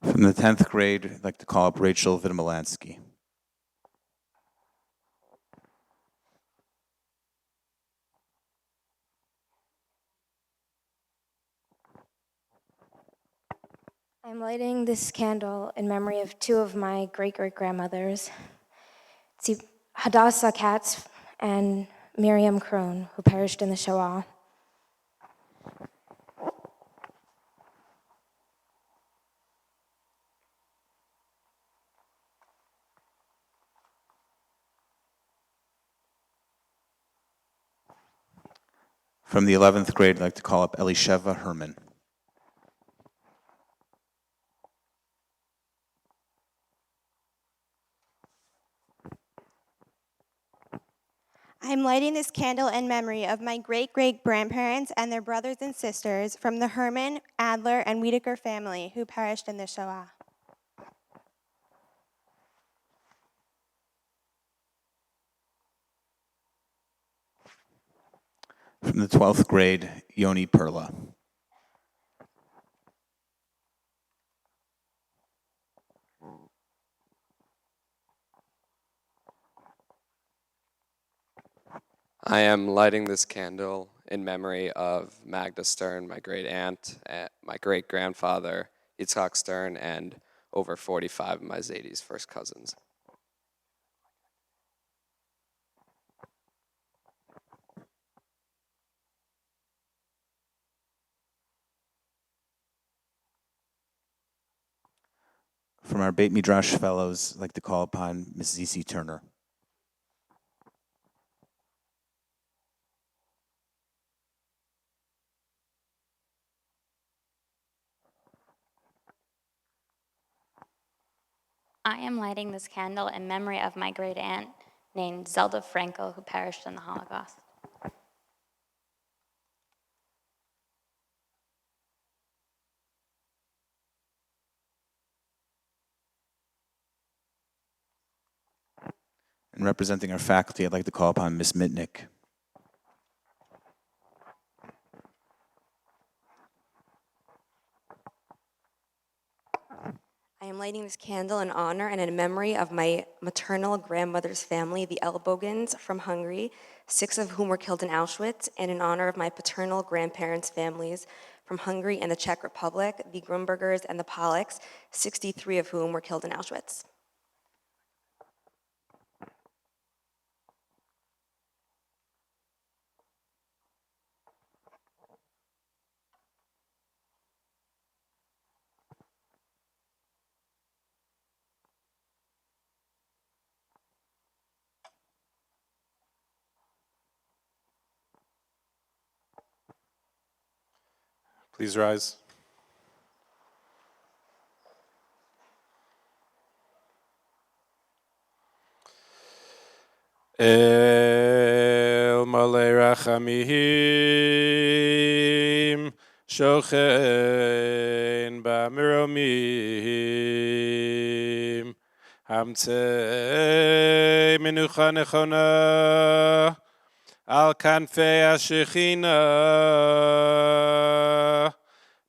From the 10th grade, I'd like to call up Rachel Vidmalansky. I'm lighting this candle in memory of two of my great-great-grandmothers, Hadassah Katz and Miriam Krohn, who perished in the Shoah. From the 11th grade, I'd like to call up Elisheva Herman. I'm lighting this candle in memory of my great-great-grandparents and their brothers and sisters from the Herman, Adler, and Wiedeker family who perished in the Shoah. From the 12th grade, Yoni Perla. I am lighting this candle in memory of Magda Stern, my great aunt, my great grandfather, Yitzhak Stern, and over 45 of my Zadie's first cousins. From our Beit Midrash fellows, I'd like to call upon Ms. Z.C. Turner. I am lighting this candle in memory of my great aunt named Zelda Franco, who perished in the Holocaust. And representing our faculty, I'd like to call upon Ms. Mitnick. I am lighting this candle in honor and in memory of my maternal grandmother's family, the Elbogens from Hungary, 6 of whom were killed in Auschwitz, and in honor of my paternal grandparents' families from Hungary and the Czech Republic, the Grunbergers and the Pollocks, 63 of whom were killed in Auschwitz. Please rise. El Malei Rachamim Shochen B'Meromim Hamtzei Menucha Nechona Al Kanfei HaShechina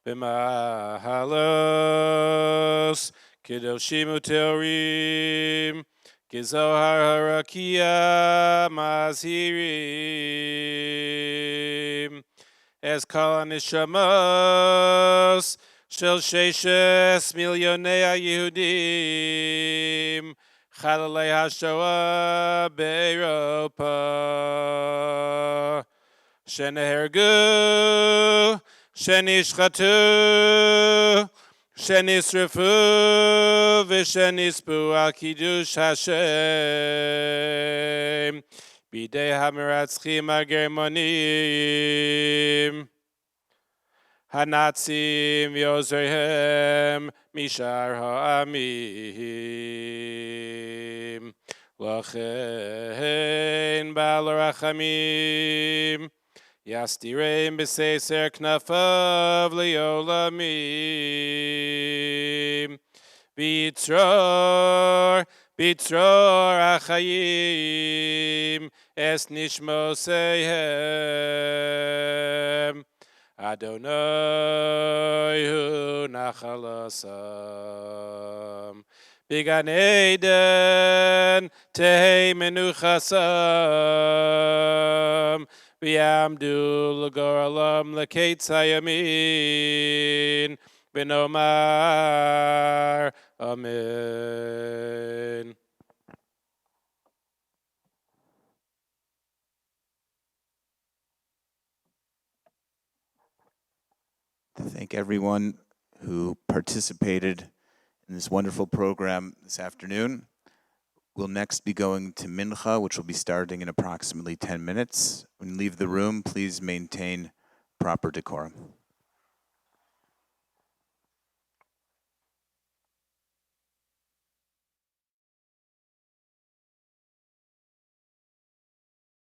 B'Mahalos Kedoshim Uteorim Gezohar Harakia Mazhirim Es Kol HaNeshamos Shel Sheishes Milyonei HaYehudim Chalalei HaShoah Be'Europa Shenehergu Shenishchatu Shenisrefu V'Shenispu Al Kiddush Hashem Bidei HaMeratzchim HaGermanim Hanatzim V'Yozreihem Mishar Ha'amim Lochein Ba'al Rachamim Yastireim b'seiser knafav leolamim Bitzror achayim es nishmoseihem Adonai hu nachalasam Bigan Eden tehei menuchasam V'yamdu l'goralam l'keitz hayamin v'nomar amen. To thank everyone who participated in this wonderful program this afternoon. We'll next be going to Mincha, which will be starting in approximately 10 minutes. When you leave the room, please maintain proper decorum.